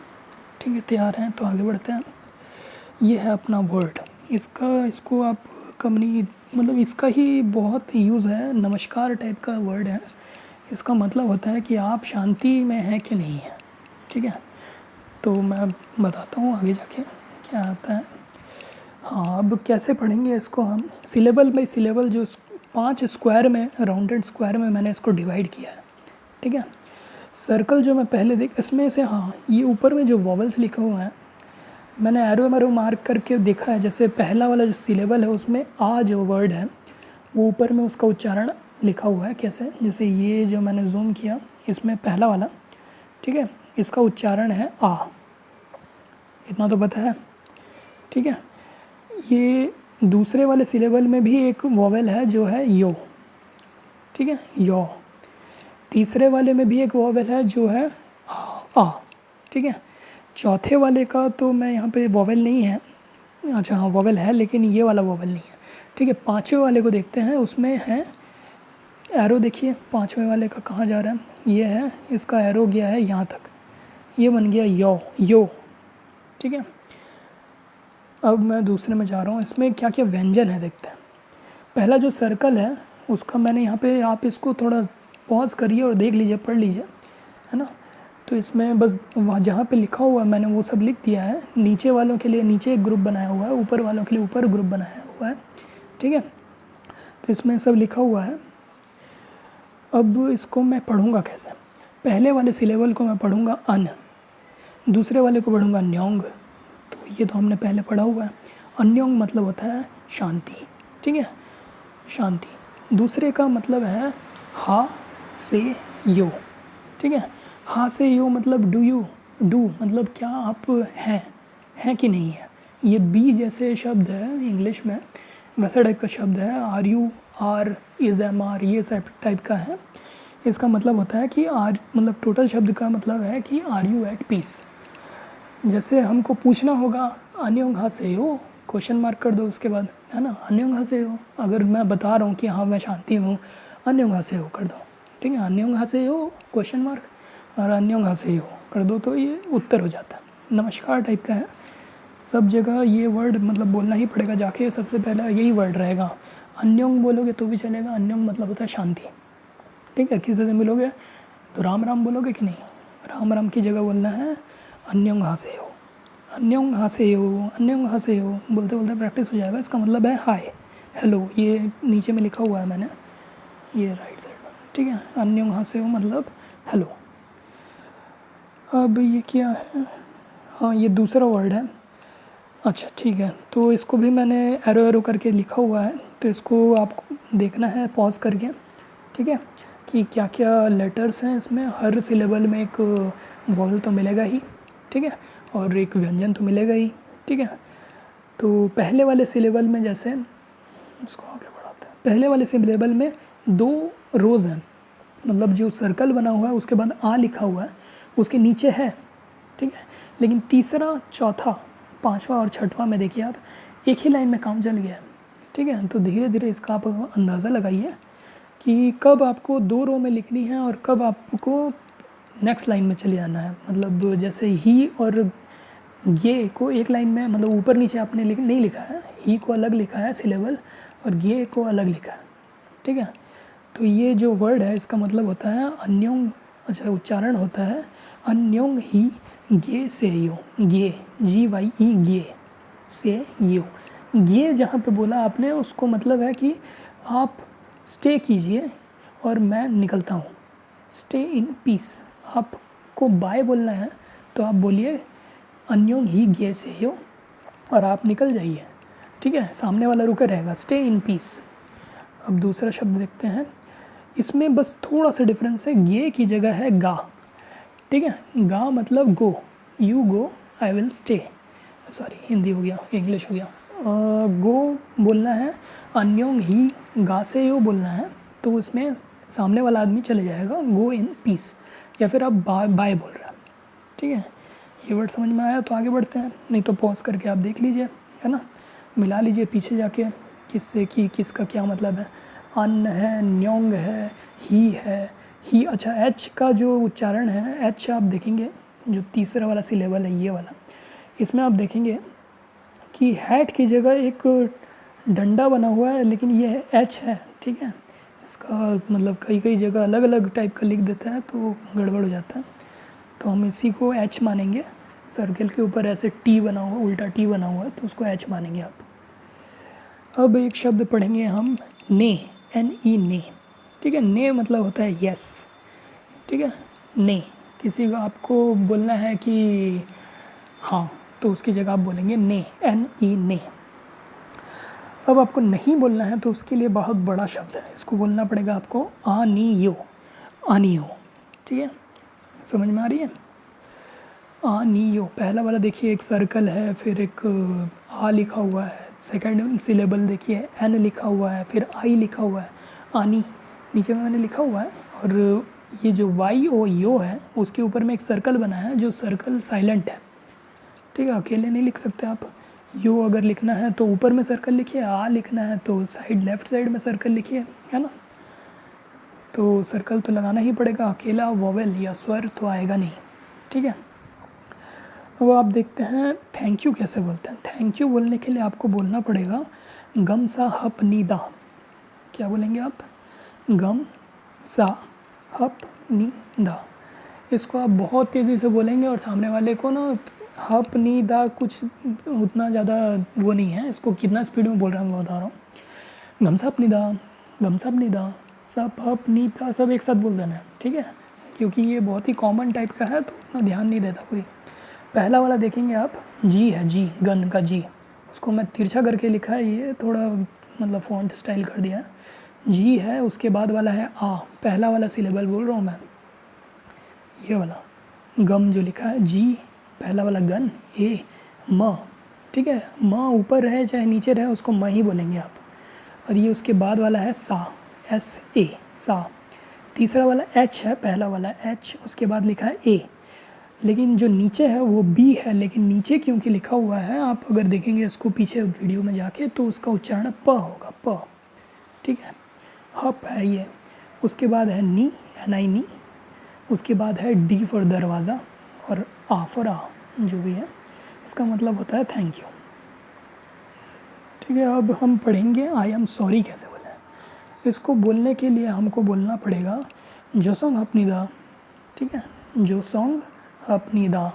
Speaker 1: ठीक है, तैयार हैं तो आगे बढ़ते हैं। ये है अपना वर्ड, इसको आप कंपनी मतलब इसका ही बहुत यूज़ है, नमस्कार टाइप का वर्ड है। इसका मतलब होता है कि आप शांति में हैं कि नहीं है, ठीक है। तो मैं बताता हूँ आगे जाके क्या आता है। हाँ, अब कैसे पढ़ेंगे इसको हम, सिलेबल बाई सिलेबल, जो 5 स्क्वायर में, राउंडेड स्क्वायर में मैंने इसको डिवाइड किया है, ठीक है। सर्कल जो मैं पहले इसमें से, हाँ, ये ऊपर में जो वॉवल्स लिखे हुए हैं मैंने एरो मैरो मार्क करके देखा है, जैसे पहला वाला जो सिलेबल है उसमें आ जो वर्ड है वो ऊपर में उसका उच्चारण लिखा हुआ है। कैसे? जैसे ये जो मैंने जूम किया इसमें पहला वाला, ठीक है, इसका उच्चारण है आ, इतना तो पता है, ठीक है। ये दूसरे वाले सिलेबल में भी एक वोवेल है जो है यो, ठीक है, यो। तीसरे वाले में भी एक वोवेल है जो है आ, ठीक है। चौथे वाले का तो मैं यहाँ पे वोवेल नहीं है, अच्छा हाँ वोवेल है लेकिन ये वाला वोवेल नहीं है, ठीक है। पाँचवें वाले को देखते हैं, उसमें है एरो, देखिए पाँचवें वाले का कहाँ जा रहा है, ये है, इसका एरो गया है यहाँ तक, ये बन गया यो, यो, ठीक है। अब मैं दूसरे में जा रहा हूँ, इसमें क्या क्या व्यंजन है देखते हैं। पहला जो सर्कल है उसका मैंने यहाँ पे, आप इसको थोड़ा पॉज करिए और देख लीजिए, पढ़ लीजिए, है ना। तो इसमें बस वहाँ जहाँ पे लिखा हुआ है मैंने वो सब लिख दिया है। नीचे वालों के लिए नीचे एक ग्रुप बनाया हुआ है, ऊपर वालों के लिए ऊपर ग्रुप बनाया हुआ है, ठीक है। तो इसमें सब लिखा हुआ है। अब इसको मैं पढ़ूँगा कैसे? पहले वाले सिलेबल को मैं पढ़ूँगा अन, दूसरे वाले को पढ़ूँगा न्योंग, तो ये तो हमने पहले पढ़ा हुआ है। अन्योंग मतलब होता है शांति, ठीक है, शांति। दूसरे का मतलब है हा से यो, ठीक है। हा से यो मतलब डू यू, डू मतलब क्या आप हैं कि नहीं है। ये बी जैसे शब्द है इंग्लिश में, वैसा टाइप का शब्द है। Are you, are, is, am are, ये सब टाइप का है। इसका मतलब होता है कि आर, मतलब टोटल शब्द का मतलब है कि आर यू एट पीस। जैसे हमको पूछना होगा अन्योंग हा से हो, क्वेश्चन मार्क कर दो उसके बाद, है ना, अन्योंग हा से हो। अगर मैं बता रहा हूँ कि हाँ मैं शांति हूँ, अन्योंग हा से हो कर दो, ठीक है। अन्योंग हा से हो क्वेश्चन मार्क, और अन्योंग हा से हो कर दो, तो ये उत्तर हो जाता है। नमस्कार टाइप का है, सब जगह ये वर्ड मतलब बोलना ही पड़ेगा जाके, सबसे पहला यही वर्ड रहेगा। अन्योंग बोलोगे तो भी चलेगा, अन्योंग मतलब होता है शांति, ठीक है। किसी से मिलोगे तो राम राम बोलोगे कि नहीं, राम राम की जगह बोलना है अन्योंग हा से हो, अन्योंग हा से हो, अन्योंग हा से हो, बोलते बोलते प्रैक्टिस हो जाएगा। इसका मतलब है हाय, हेलो, ये नीचे में लिखा हुआ है मैंने, ये राइट साइड में, ठीक है। अन्योंग हा से हो मतलब हेलो। अब ये क्या है, हाँ ये दूसरा वर्ड है, अच्छा ठीक है। तो इसको भी मैंने एरो एरो करके लिखा हुआ है, तो इसको आपको देखना है पॉज करके, ठीक है, कि क्या क्या लेटर्स हैं इसमें। हर सिलेबल में एक वॉवल तो मिलेगा ही, ठीक है, और एक व्यंजन तो मिलेगा ही, ठीक है। तो पहले वाले सिलेबल में, जैसे इसको आगे बढ़ाते हैं, पहले वाले सिलेबल में 2 रोज़ हैं, मतलब जो सर्कल बना हुआ है उसके बाद आ लिखा हुआ है, उसके नीचे है, ठीक है। लेकिन तीसरा, चौथा, पांचवा और छठवां में देखिए आप, एक ही लाइन में काम चल गया है, ठीक है। तो धीरे धीरे इसका आप अंदाज़ा लगाइए कि कब आपको 2 रो में लिखनी है और कब आपको नेक्स्ट लाइन में चले जाना है। मतलब जैसे ही और ये को एक लाइन में, मतलब ऊपर नीचे आपने नहीं लिखा है, ही को अलग लिखा है सिलेबल और ये को अलग लिखा है, ठीक है। तो ये जो वर्ड है इसका मतलब होता है अन्योंग, अच्छा उच्चारण होता है अन्योंग ही गे से यो, गे, GYE, गे से यो। गे जहाँ पे बोला आपने उसको मतलब है कि आप स्टे कीजिए और मैं निकलता हूँ, स्टे इन पीस। आपको बाय बोलना है तो आप बोलिए अन्योंग ही गे से यो और आप निकल जाइए, ठीक है। सामने वाला रुका रहेगा, स्टे इन पीस। अब दूसरा शब्द देखते हैं, इसमें बस थोड़ा सा डिफरेंस है, गे की जगह है गा, ठीक है। गा मतलब go, you go, I will stay, sorry Hindi हो गया, इंग्लिश हो गया। गो बोलना है, अन्योंग ही गा से यो बोलना है, तो उसमें सामने वाला आदमी चले जाएगा, गो इन पीस, या फिर आप बाय बोल रहे हैं, ठीक है। ये वर्ड समझ में आया तो आगे बढ़ते हैं, नहीं तो पॉज करके आप देख लीजिए, है ना, मिला लीजिए पीछे जाके किससे कि किसका क्या मतलब है। अन्न है, न्योंग है, ही है, ही, अच्छा एच का जो उच्चारण है, एच आप देखेंगे जो तीसरा वाला सिलेबल है ये वाला, इसमें आप देखेंगे कि हैट की जगह एक डंडा बना हुआ है, लेकिन ये एच है, ठीक है। इसका मतलब कई कई जगह अलग अलग टाइप का लिख देता है तो गड़बड़ हो जाता है, तो हम इसी को एच मानेंगे। सर्कल के ऊपर ऐसे टी बना हुआ, उल्टा टी बना हुआ है, तो उसको एच मानेंगे आप। अब एक शब्द पढ़ेंगे हम, ने, NE, ने, ठीक है। ने मतलब होता है यस, ठीक है। ने, किसी को आपको बोलना है कि हाँ, तो उसकी जगह आप बोलेंगे ने, NE ने। अब आपको नहीं बोलना है तो उसके लिए बहुत बड़ा शब्द है, इसको बोलना पड़ेगा आपको आनियो, आनियो। ठीक है, समझ में आ रही है? आनियो, पहला वाला देखिए एक सर्कल है, फिर एक आ लिखा हुआ है, सेकंड सिलेबल देखिए एन लिखा हुआ है, फिर आई लिखा हुआ है, आनी नीचे में मैंने लिखा हुआ है, और ये जो वाई ओ यो है उसके ऊपर में एक सर्कल बना है, जो सर्कल साइलेंट है। ठीक है, अकेले नहीं लिख सकते आप। यो अगर लिखना है तो ऊपर में सर्कल लिखिए, आ लिखना है तो साइड लेफ्ट साइड में सर्कल लिखिए, है ना। तो सर्कल तो लगाना ही पड़ेगा, अकेला वोवेल या स्वर तो आएगा नहीं। ठीक है, अब आप देखते हैं थैंक यू कैसे बोलते हैं। थैंक यू बोलने के लिए आपको बोलना पड़ेगा गम सा हप नी दा। क्या बोलेंगे आप? गम सा हप नी दा। इसको आप बहुत तेज़ी से बोलेंगे और सामने वाले को ना हप नी दा कुछ उतना ज़्यादा वो नहीं है, इसको कितना स्पीड में बोल रहा हूँ मैं बता रहा हूँ। गम सा अपनी दा, गम सा अपनी दा, सब हप नी दा सब एक साथ बोल देना है। ठीक है, क्योंकि ये बहुत ही कॉमन टाइप का है तो उतना ध्यान नहीं देता कोई। पहला वाला देखेंगे आप, जी है, जी गन का जी, उसको मैं तिरछा करके लिखा है, ये थोड़ा मतलब फ़ॉन्ट स्टाइल कर दिया है। जी है, उसके बाद वाला है आ, पहला वाला सिलेबल बोल रहा हूँ मैं, ये वाला गम जो लिखा है, जी पहला वाला गन, ए म। ठीक है, म ऊपर रहे चाहे नीचे रहे उसको म ही बोलेंगे आप। और ये उसके बाद वाला है सा, SA सा। तीसरा वाला एच है, पहला वाला एच, उसके बाद लिखा है ए, लेकिन जो नीचे है वो बी है, लेकिन नीचे क्योंकि लिखा हुआ है, आप अगर देखेंगे इसको पीछे वीडियो में जाके तो उसका उच्चारण प होगा, प। ठीक है, हप है ये। उसके बाद है नी, NI नी। उसके बाद है D फॉर दरवाज़ा, और आ फॉर आ, जो भी है इसका मतलब होता है थैंक यू। ठीक है, अब हम पढ़ेंगे आई एम सॉरी कैसे बोलें। इसको बोलने के लिए हमको बोलना पड़ेगा जोसोंग अपनी दा। ठीक है, जोसोंग अपनी दा।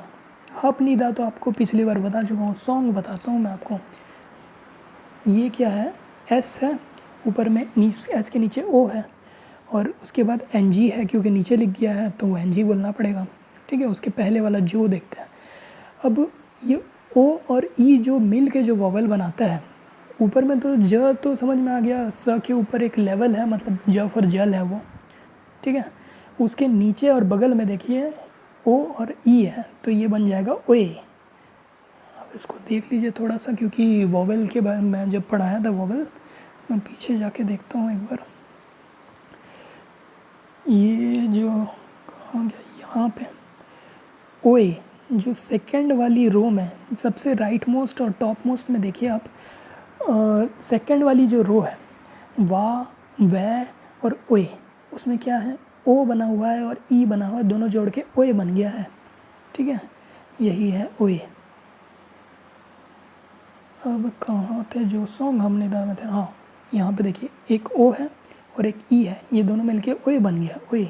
Speaker 1: अपनी दा तो आपको पिछली बार बता चुका हूँ, सॉन्ग बताता हूँ मैं आपको। ये क्या है? S है, ऊपर में S के नीचे O है, और उसके बाद NG है, क्योंकि नीचे लिख गया है तो NG बोलना पड़ेगा। ठीक है, उसके पहले वाला जो देखते हैं। अब ये O और E जो मिल के जो वॉवल बनाता है, ऊपर में तो ज तो समझ में आ गया, स के ऊपर एक लेवल है, मतलब ज फॉर जल है वो। ठीक है, उसके नीचे और बगल में देखिए O और E है, तो ये बन जाएगा ओए। अब इसको देख लीजिए थोड़ा सा, क्योंकि वॉवल के बारे में मैं जब पढ़ाया था वॉवल, मैं पीछे जाके देखता हूँ एक बार। ये जो कहाँ गया, यहाँ पे ओए, जो सेकंड वाली रो में सबसे राइट मोस्ट और टॉप मोस्ट में देखिए आप, सेकंड वाली जो रो है, वा, वै और ओए, उसमें क्या है? ओ बना हुआ है और ई बना हुआ है, दोनों जोड़ के ओए बन गया है। ठीक है, यही है ओए। अब कहाँ थे जो सॉन्ग हमने दाना थे, हाँ यहाँ पे देखिए एक ओ है और एक ई है, ये दोनों मिलके ओए बन गया, ओए,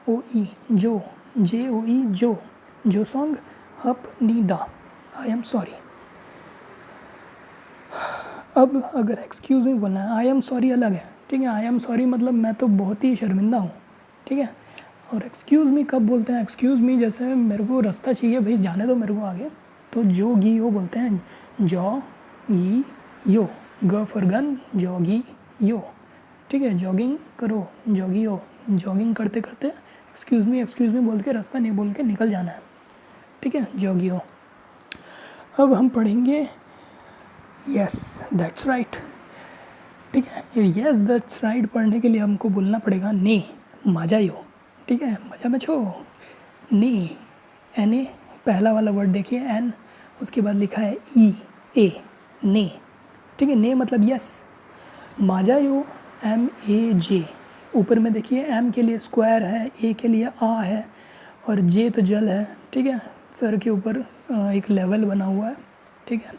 Speaker 1: ओ ई, जो, JOE जो सॉन्ग हप नी दा, आई एम सॉरी। अब अगर एक्सक्यूज़ मी बोलना है, आई एम सॉरी अलग है। ठीक है, आई एम सॉरी मतलब मैं तो बहुत ही शर्मिंदा हूँ। ठीक है, और एक्सक्यूज़ मी कब बोलते हैं? एक्सक्यूज़ मी जैसे मेरे को रास्ता चाहिए भाई, जाने दो मेरे को आगे, तो जो गी यो बोलते हैं, जॉ गी यो, ग फॉर गन, जॉगी यो। ठीक है, जॉगिंग करो, जॉगी यो, जॉगिंग करते करते एक्सक्यूज़ मी बोल के रास्ता नहीं बोल के निकल जाना है। ठीक है, जॉगी यो। अब हम पढ़ेंगे यस दैट्स राइट। ठीक है, ये यस दैट्स राइट पढ़ने के लिए हमको बोलना पड़ेगा ने, मजा यो। ठीक है, मजा में छो, ने, NA, पहला वाला वर्ड देखिए N, उसके बाद लिखा है EA, ने। ठीक है, ने मतलब यस। मजा यो, MAJ, ऊपर में देखिए M के लिए स्क्वायर है, A के लिए आ है, और J तो जल है। ठीक है, सर के ऊपर एक लेवल बना हुआ है। ठीक है,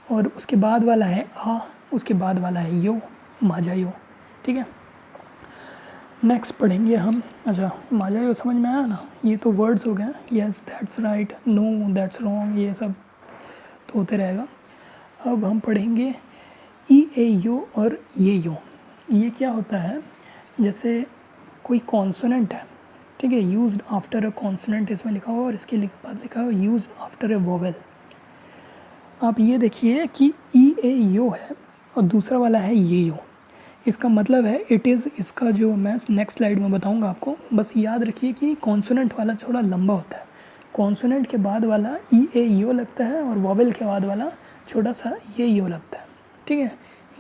Speaker 1: और उसके बाद वाला है आ, उसके बाद वाला है यो, माजा यो। ठीक है, नेक्स्ट पढ़ेंगे हम। अच्छा, माजा यो समझ में आया ना? ये तो वर्ड्स हो गए, yes that's right, no that's wrong, ये सब तो होते रहेगा। अब हम पढ़ेंगे E A यो और ये यो। ये क्या होता है? जैसे कोई कॉन्सोनेंट है, ठीक है, यूज्ड आफ्टर अ कॉन्सोनेंट इसमें लिखा हुआ, और इसके बाद लिखा हुआ यूज्ड आफ्टर ए वोवेल। आप ये देखिए कि ई ए यो है और दूसरा वाला है ये यो। इसका मतलब है इट इज़, इसका जो मैं नेक्स्ट स्लाइड में बताऊंगा आपको, बस याद रखिए कि कॉन्सोनेंट वाला थोड़ा लंबा होता है, कॉन्सोनेंट के बाद वाला ई ए यो लगता है और वॉवेल के बाद वाला छोटा सा ये यो लगता है, ठीक है।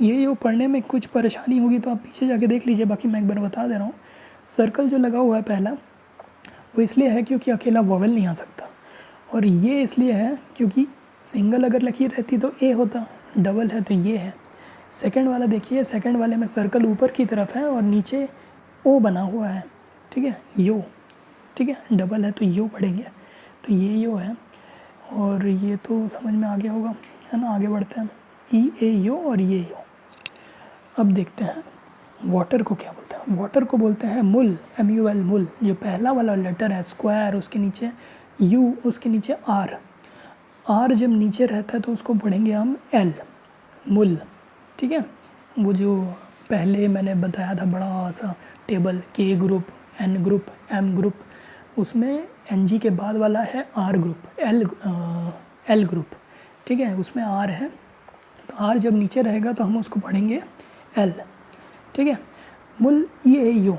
Speaker 1: ये यो पढ़ने में कुछ परेशानी होगी तो आप पीछे जाके देख लीजिए, बाकी मैं एक बार बता दे रहा हूँ। सर्कल जो लगा हुआ है पहला, वो इसलिए है क्योंकि अकेला वॉवेल नहीं आ सकता, और ये इसलिए है क्योंकि सिंगल अगर लकीर रहती तो ए होता, डबल है तो ये है। सेकंड वाला देखिए, सेकंड वाले में सर्कल ऊपर की तरफ है और नीचे ओ बना हुआ है, ठीक है, यो, ठीक है, डबल है तो यो पढ़ेंगे, तो ये यो है और ये तो समझ में आ गया होगा, है ना। आगे बढ़ते हैं, ई ए यो और ये यो। अब देखते हैं वाटर को क्या बोलते हैं। वाटर को बोलते हैं मुल, एम यू एल, मुल। जो पहला वाला लेटर है स्क्वायर, उसके नीचे यू, उसके नीचे आर, आर जब नीचे रहता है तो उसको पढ़ेंगे हम एल, मुल, ठीक है। वो जो पहले मैंने बताया था बड़ा सा table, K group, N group, M group, उसमें एन जी के बाद वाला है आर ग्रुप, एल ग्रुप, ठीक है, उसमें आर है, तो आर जब नीचे रहेगा तो हम उसको पढ़ेंगे एल, ठीक है। मुल ई ए यो,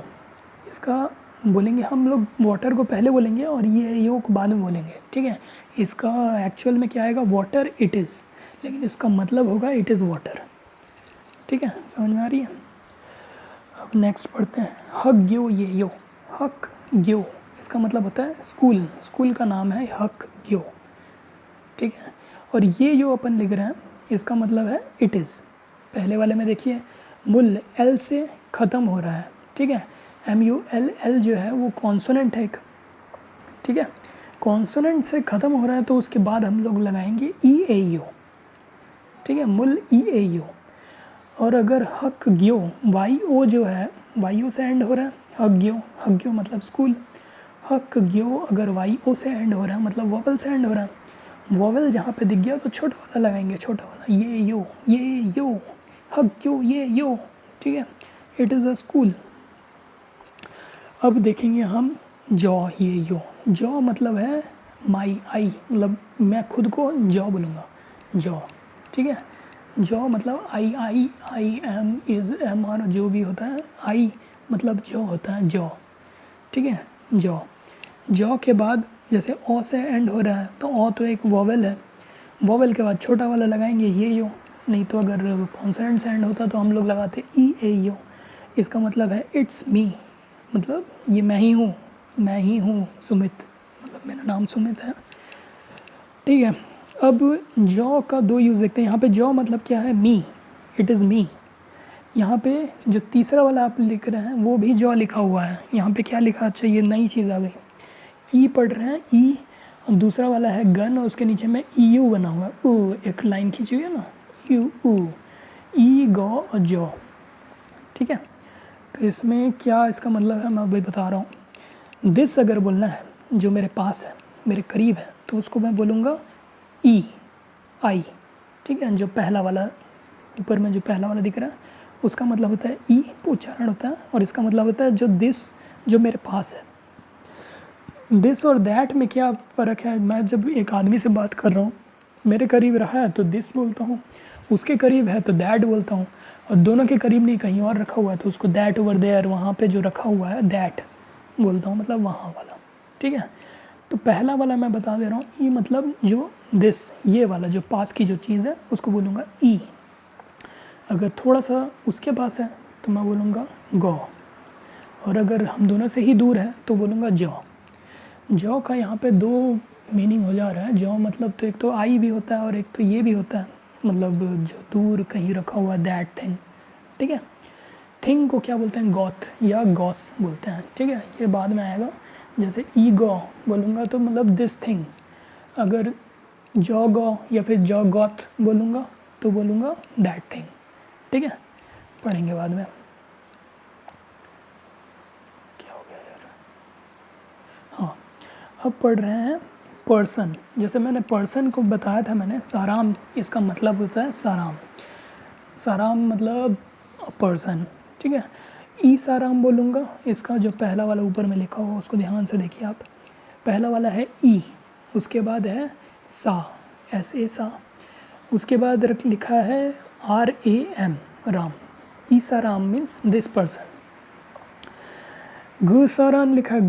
Speaker 1: इसका बोलेंगे हम लोग, वाटर को पहले बोलेंगे और ये यो को बाद में बोलेंगे, ठीक है। इसका एक्चुअल में क्या आएगा, वाटर इट इज़, लेकिन इसका मतलब होगा इट इज़ वाटर, ठीक है, समझ में आ रही है। अब नेक्स्ट पढ़ते हैं, हक ग्यो ये यो। हक ग्यो, इसका मतलब होता है स्कूल, स्कूल का नाम है हक ग्यो, ठीक है। और ये जो अपन लिख रहे हैं इसका मतलब है इट इज़। पहले वाले में देखिए मुल एल से ख़त्म हो रहा है, ठीक है, एम यू एल, एल जो है वो कॉन्सोनेंट है एक, ठीक है, कॉन्सोनेंट से ख़त्म हो रहा है तो उसके बाद हम लोग लगाएंगे ई ए यू, ठीक है, मुल ई ए यू। और अगर हक ग्यो, वाई ओ जो है वाई ओ से एंड हो रहा है, हक ग्यो, हक ग्यो मतलब स्कूल, हक ग्यो अगर वाई ओ से एंड हो रहा है मतलब वोवल से एंड हो रहा है, वोवल जहाँ पे दिख गया तो छोटा वाला लगाएंगे, छोटा वाला, ये यो, हक ग्यो ये यो, ठीक है, इट इज़ अ स्कूल। अब देखेंगे हम जॉ ये यो। जॉ मतलब है माई, आई, मतलब मैं खुद को जॉ बोलूँगा, जॉ, ठीक है। जॉ मतलब I am, is, am are, जो भी होता है, आई मतलब जॉ होता है, जॉ, ठीक है, जॉ। जॉ के बाद जैसे ओ से एंड हो रहा है तो ओ तो एक वोवेल है, वोवेल के बाद छोटा वाला लगाएंगे ये यो, नहीं तो अगर कॉन्सोनेंट से एंड होता तो हम लोग लगाते ई ए यो। इसका मतलब है इट्स मी, मतलब ये मैं ही हूँ सुमित, मतलब मेरा नाम सुमित है, ठीक है। अब जॉ का दो यूज़ देखते हैं। यहाँ पे जॉ मतलब क्या है, मी, इट इज़ मी। यहाँ पे जो तीसरा वाला आप लिख रहे हैं वो भी जॉ लिखा हुआ है, यहाँ पे क्या लिखा, अच्छा ये नई चीज़ आ गई, ई पढ़ रहे हैं, ई, और दूसरा वाला है गन और उसके नीचे में ई यू बना हुआ है, ऊ, एक लाइन खींची हुई है ना, यू ऊ, ई गॉ और जॉ, ठीक है। तो इसमें क्या इसका मतलब है मैं अभी बता रहा हूँ। दिस अगर बोलना है, जो मेरे पास है, मेरे करीब है, तो उसको मैं बोलूँगा ई, आई, ठीक है। जो पहला वाला ऊपर में जो पहला वाला दिख रहा है उसका मतलब होता है ई, उच्चारण होता है, और इसका मतलब होता है जो दिस, जो मेरे पास है। दिस और दैट में क्या फ़र्क है, मैं जब एक आदमी से बात कर रहा हूँ, मेरे करीब रहा है तो दिस बोलता हूँ, उसके करीब है तो दैट बोलता हूँ, और दोनों के करीब नहीं कहीं और रखा हुआ है तो उसको दैट ओवर देयर, वहाँ पे जो रखा हुआ है दैट बोलता हूँ, मतलब वहाँ वाला, ठीक है। तो पहला वाला मैं बता दे रहा हूँ, ई मतलब जो दिस, ये वाला जो पास की जो चीज़ है उसको बोलूँगा ई। अगर थोड़ा सा उसके पास है तो मैं बोलूँगा गो, और अगर हम दोनों से ही दूर है तो बोलूँगा जॉ। जॉ का यहाँ पे दो मीनिंग हो जा रहा है। जॉ मतलब तो एक तो आई भी होता है और एक तो ये भी होता है, मतलब जो दूर कहीं रखा हुआ दैट थिंग, ठीक है। थिंग को क्या बोलते हैं, गॉथ या गॉस बोलते हैं, ठीक है, ये बाद में आएगा। जैसे ई गॉ बोलूँगा तो मतलब दिस थिंग, अगर जॉ गॉ या फिर जॉ गॉथ बोलूँगा तो बोलूँगा दैट थिंग, ठीक है, पढ़ेंगे बाद में। क्या हो गया यार, हाँ, अब पढ़ रहे हैं पर्सन। जैसे मैंने पर्सन को बताया था मैंने, साराम, इसका मतलब होता है साराम, साराम मतलब पर्सन, ठीक है। ई साराम बोलूँगा, इसका जो पहला वाला ऊपर में लिखा हुआ उसको ध्यान से देखिए आप, पहला वाला है ई, उसके बाद है सा, एस ए सा, उसके बाद लिखा है RAM, राम। ईसाराम मीन्स दिस पर्सन। ग साराम लिखा है,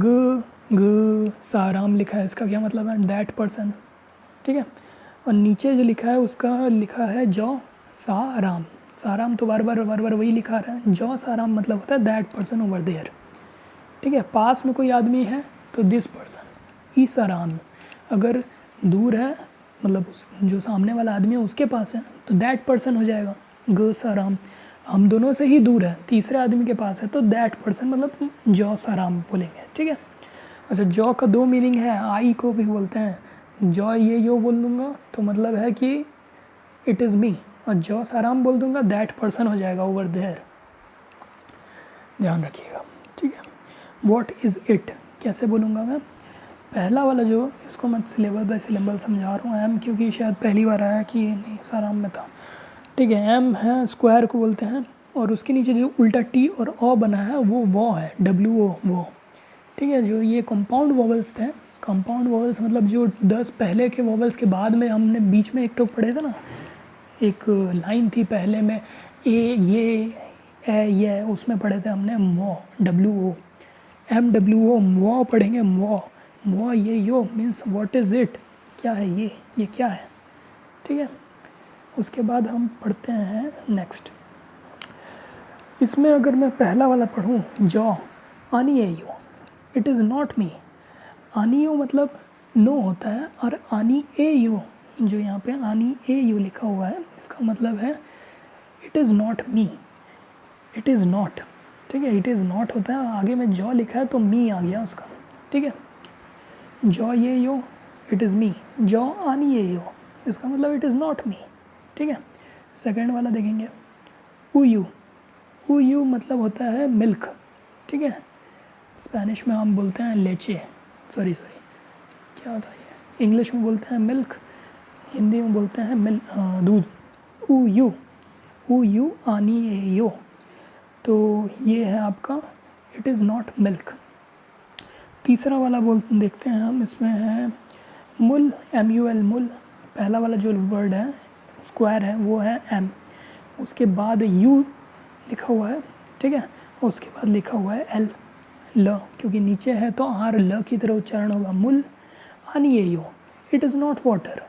Speaker 1: ग साराम लिखा है, इसका क्या मतलब है? That person. ठीक है। और नीचे जो लिखा है उसका लिखा है जौ साराम। साराम तो बार बार वही लिखा रहा है। जौ साराम मतलब होता है दैट पर्सन ओवर देयर। ठीक है। पास में कोई आदमी है तो दिस पर्सन। ईसाराम अगर दूर है, मतलब उस जो सामने वाला आदमी है उसके पास है, तो दैट पर्सन हो जाएगा। ग साराम हम दोनों से ही दूर है, तीसरे आदमी के पास है, तो दैट पर्सन मतलब जौ साराम बोलेंगे। ठीक है। अच्छा, जौ का दो मीनिंग है, आई को भी बोलते हैं। जौ ये यो बोल दूंगा तो मतलब है कि इट इज़ मी, और जौ साराम बोल दूंगा दैट पर्सन हो जाएगा ओवर देयर। ध्यान रखिएगा। ठीक है। वॉट इज़ इट कैसे बोलूँगा मैं? पहला वाला जो, इसको मैं सिलेबल बाय सिलेबल समझा रहा हूँ। एम क्योंकि शायद पहली बार आया कि नहीं साराम में था। ठीक है। एम है, स्क्वायर को बोलते हैं, और उसके नीचे जो उल्टा टी और ओ बना है वो है, WO वो। ठीक है। जो ये कंपाउंड वॉवल्स थे, कंपाउंड वॉवल्स मतलब जो 10 पहले के वॉवल्स के बाद में हमने बीच में एक टोक पढ़े थे ना, एक लाइन थी पहले में, ये उसमें पढ़े थे हमने मो, WO, MWO, मो पढ़ेंगे। मो ये यो मीन्स व्हाट इज़ इट, क्या है ये क्या है। ठीक है। उसके बाद हम पढ़ते हैं नेक्स्ट। इसमें अगर मैं पहला वाला पढ़ूँ, जॉ आनी ए यू, इट इज़ नॉट मी। आनी यू मतलब नो होता है, और आनी ए यू, जो यहाँ पे आनी ए यू लिखा हुआ है, इसका मतलब है it is not me, it is not. ठीक है। इट इज़ नॉट होता है, आगे में जॉ लिखा है तो मी आ गया उसका। ठीक है। जॉ ये यो, इट इज़ मी। जॉ आनी ये यो, इसका मतलब इट इज़ नॉट मी। ठीक है। सेकेंड वाला देखेंगे, ऊ यू मतलब होता है मिल्क। ठीक है। स्पेनिश में हम बोलते हैं लेचे, सॉरी क्या होता है ये, इंग्लिश में बोलते हैं मिल्क, हिंदी में बोलते हैं दूध। ऊ यू आनी ए यो, तो ये है आपका इट इज़ नॉट मिल्क। तीसरा वाला देखते हैं हम, इसमें है मुल, MUL, मुल। पहला वाला जो वर्ड है स्क्वायर है वो है M, उसके बाद U लिखा हुआ है। ठीक है। और उसके बाद लिखा हुआ है L, ल, क्योंकि नीचे है तो R ल की तरह उच्चारण होगा। मुल आनी ए यो, इट इज़ नॉट वाटर।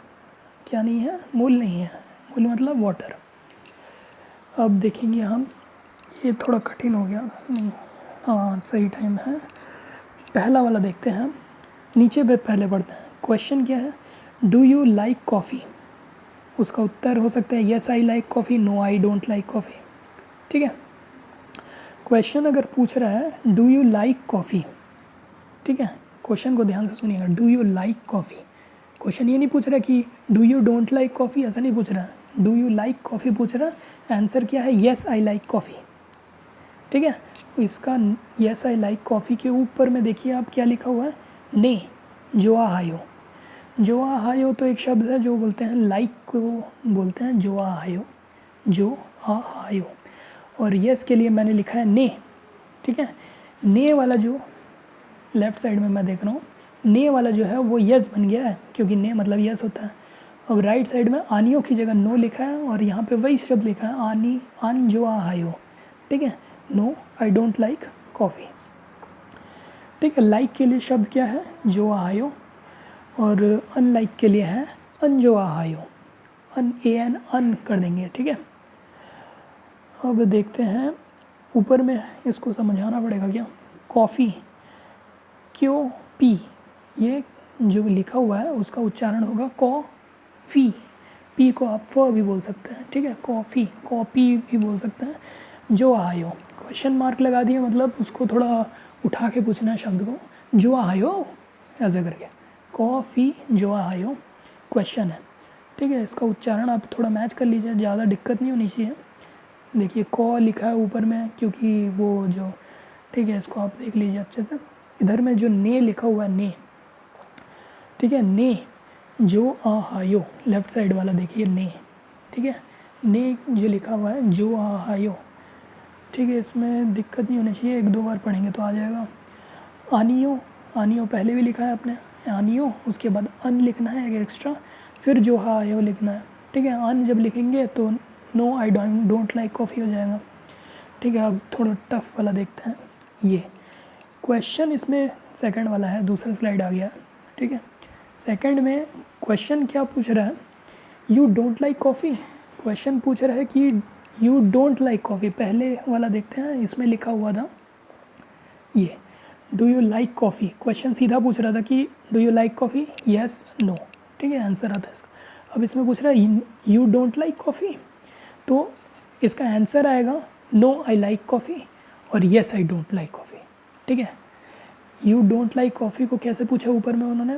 Speaker 1: क्या नहीं है? मुल नहीं है। मुल मतलब वाटर। अब देखेंगे हम, ये थोड़ा कठिन हो गया, नहीं हाँ सही टाइम है। पहला वाला देखते हैं हम, नीचे पे पहले पढ़ते हैं। क्वेश्चन क्या है? Do you like coffee? उसका उत्तर हो सकता है yes I like coffee, no I don't like coffee. ठीक है। क्वेश्चन अगर पूछ रहा है डू यू लाइक कॉफ़ी, ठीक है, क्वेश्चन को ध्यान से सुनिएगा, do you like coffee. Question ये नहीं पूछ रहा कि do you don't like coffee, ऐसा नहीं पूछ रहा है। डू यू लाइक कॉफ़ी पूछ रहा है। आंसर क्या है? Yes I like coffee. ठीक है। इसका येस आई लाइक कॉफ़ी के ऊपर में देखिए आप क्या लिखा हुआ है, ने जोआ हायो। जोआ हायो तो एक शब्द है जो बोलते हैं लाइक को बोलते हैं जोआ हायो, जो आ हायो। और यस के लिए मैंने लिखा है ने। ठीक है। ने वाला जो लेफ़्ट साइड में मैं देख रहा हूँ, ने वाला जो है वो यस बन गया है, क्योंकि ने मतलब यस होता है। अब राइट साइड में आनियो की जगह नो लिखा है, और यहाँ पे वही शब्द लिखा है आनी अन जो आ हायो। ठीक है। No I don't like coffee. ठीक है। लाइक के लिए शब्द क्या है? जो आ हायो, और अनलाइक के लिए है अन जो आ हायो। AN अन कर देंगे। ठीक है। अब देखते हैं ऊपर में, इसको समझाना पड़ेगा क्या। कॉफ़ी, क्यों पी, ये जो लिखा हुआ है उसका उच्चारण होगा कॉफ़ी। पी को आप फ भी बोल सकते हैं। ठीक है। कॉफ़ी, कॉपी भी बोल सकते हैं। जो आयो, क्वेश्चन मार्क लगा दिया, मतलब उसको थोड़ा उठा के पूछना है शब्द को, जो आयो ऐसे करके, कॉफ़ी जो आयो क्वेश्चन है। ठीक है। इसका उच्चारण आप थोड़ा मैच कर लीजिए, ज़्यादा दिक्कत नहीं होनी चाहिए। देखिए कॉ लिखा है ऊपर में, क्योंकि वो जो, ठीक है, इसको आप देख लीजिए अच्छे से। इधर में जो ने लिखा हुआ है, ने, ठीक है, ने जो आ हायो, लेफ्ट साइड वाला देखिए ने। ठीक है। ने जो लिखा हुआ है जो आ हायो। ठीक है। इसमें दिक्कत नहीं होनी चाहिए, एक दो बार पढ़ेंगे तो आ जाएगा। आनियो, आनियो पहले भी लिखा है आपने, आनियो, उसके बाद अन लिखना है एक एक्स्ट्रा, फिर जो हायो लिखना है। ठीक है। अन जब लिखेंगे तो no I don't like coffee हो जाएगा। ठीक है, अब थोड़ा टफ वाला देखते हैं। ये क्वेश्चन इसमें सेकंड वाला है, दूसरा स्लाइड आ गया। ठीक है, सेकंड में क्वेश्चन क्या पूछ रहा है, you don't like coffee. Question पूछ रहा है कि यू डोंट लाइक कॉफ़ी। पहले वाला देखते हैं, इसमें लिखा हुआ था ये do you like coffee. Question सीधा पूछ रहा था कि do you like coffee, yes no. ठीक है, आंसर आता है इसका। अब इसमें पूछ रहा है यू डोंट लाइक कॉफ़ी, तो इसका आंसर आएगा नो आई लाइक कॉफ़ी और yes I don't like coffee. ठीक है, यू डोंट लाइक कॉफ़ी को कैसे पूछा ऊपर में उन्होंने,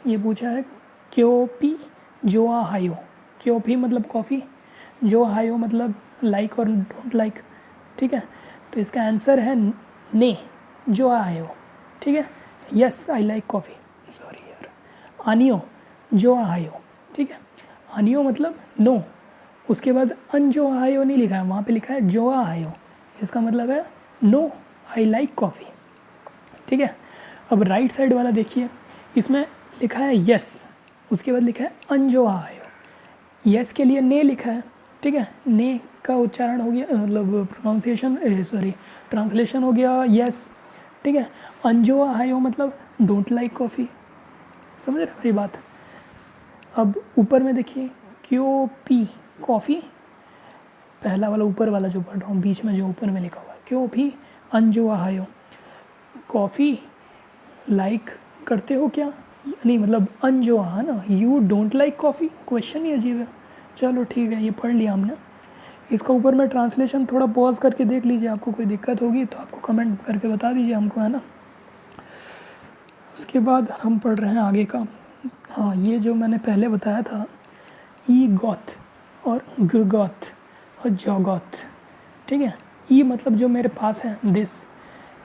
Speaker 1: ये पूछा है क्योपी जो हायो। क्योपी मतलब कॉफ़ी, जो हायो मतलब लाइक और डोंट लाइक। ठीक है, तो इसका आंसर है ने जो आयो। ठीक है, yes I like coffee, sorry यार, आनियो जो आयो। ठीक है, आनियो मतलब नो, उसके बाद अन जो आयो नहीं लिखा है, वहाँ पे लिखा है जो आयो, इसका मतलब है नो आई लाइक कॉफ़ी। ठीक है, अब राइट साइड वाला देखिए, इसमें लिखा है यस, उसके बाद लिखा है अन जो आयो। यस के लिए ने लिखा है। ठीक है, ने का उच्चारण हो गया, मतलब प्रोनाउंसिएशन ट्रांसलेशन हो गया यस। ठीक है, अनजो आयो मतलब डोंट लाइक कॉफ़ी। समझ रहे मेरी बात। अब ऊपर में देखिए क्यों पी कॉफ़ी, पहला वाला ऊपर वाला जो पढ़ रहा हूँ, बीच में जो ऊपर में लिखा हुआ है क्यों पी अनजो आयो, कॉफ़ी लाइक करते हो क्या, नहीं मतलब अनजो है ना, you don't like coffee. Question ही अजीब है। चलो ठीक है, ये पढ़ लिया हमने। इसका ऊपर में ट्रांसलेशन थोड़ा पॉज करके देख लीजिए, आपको कोई दिक्कत होगी तो आपको कमेंट करके बता दीजिए हमको, है ना। उसके बाद हम पढ़ रहे हैं आगे का। हाँ, ये जो मैंने पहले बताया था ई गॉथ और ग गॉथ और जो गॉथ। ठीक है, ई मतलब जो मेरे पास है, दिस।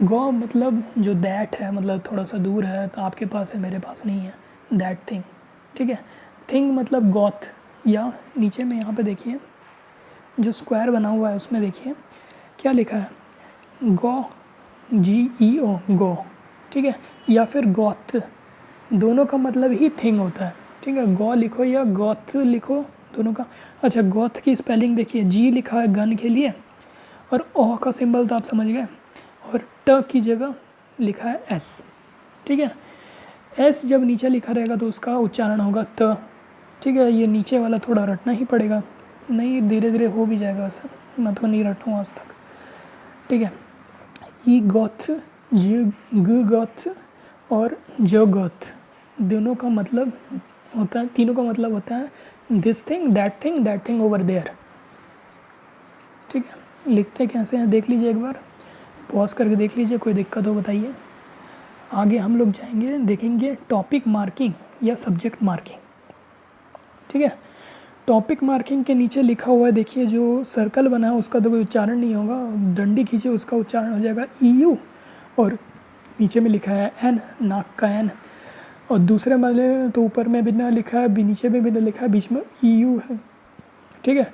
Speaker 1: गो मतलब जो दैट है, मतलब थोड़ा सा दूर है, तो आपके पास है मेरे पास नहीं है, दैट थिंग। ठीक है, थिंग मतलब गॉथ, या नीचे में यहाँ पे देखिए जो स्क्वायर बना हुआ है उसमें देखिए क्या लिखा है, गो, GEO गो। ठीक है, या फिर गॉथ, दोनों का मतलब ही थिंग होता है। ठीक है, गो लिखो या गॉथ लिखो, दोनों का। अच्छा, गॉथ की स्पेलिंग देखिए, जी लिखा है गन के लिए, और ओ का सिंबल तो आप समझ गए, और ट की जगह लिखा है एस। ठीक है, एस जब नीचे लिखा रहेगा तो उसका उच्चारण होगा त। ठीक है, ये नीचे वाला थोड़ा रटना ही पड़ेगा, नहीं धीरे धीरे हो भी जाएगा वैसे, मैं तो नहीं रटा हूँ आज तक। ठीक है, ई गॉथ, जी ग गॉथ और जो गॉथ, दोनों का मतलब होता है, तीनों का मतलब होता है this thing that thing over there. ठीक है, लिखते कैसे हैं देख लीजिए एक बार, पॉज करके देख लीजिए, कोई दिक्कत हो बताइए। आगे हम लोग जाएंगे, देखेंगे टॉपिक मार्किंग या सब्जेक्ट मार्किंग। ठीक है, टॉपिक मार्किंग के नीचे लिखा हुआ है, देखिए जो सर्कल बना है उसका तो कोई उच्चारण नहीं होगा, डंडी खींचे उसका उच्चारण हो जाएगा EU, और नीचे में लिखा है एन, नाक का एन। और दूसरे वाले तो ऊपर में भी ना लिखा है, नीचे में भी ना लिखा है, बीच में EU है। ठीक है,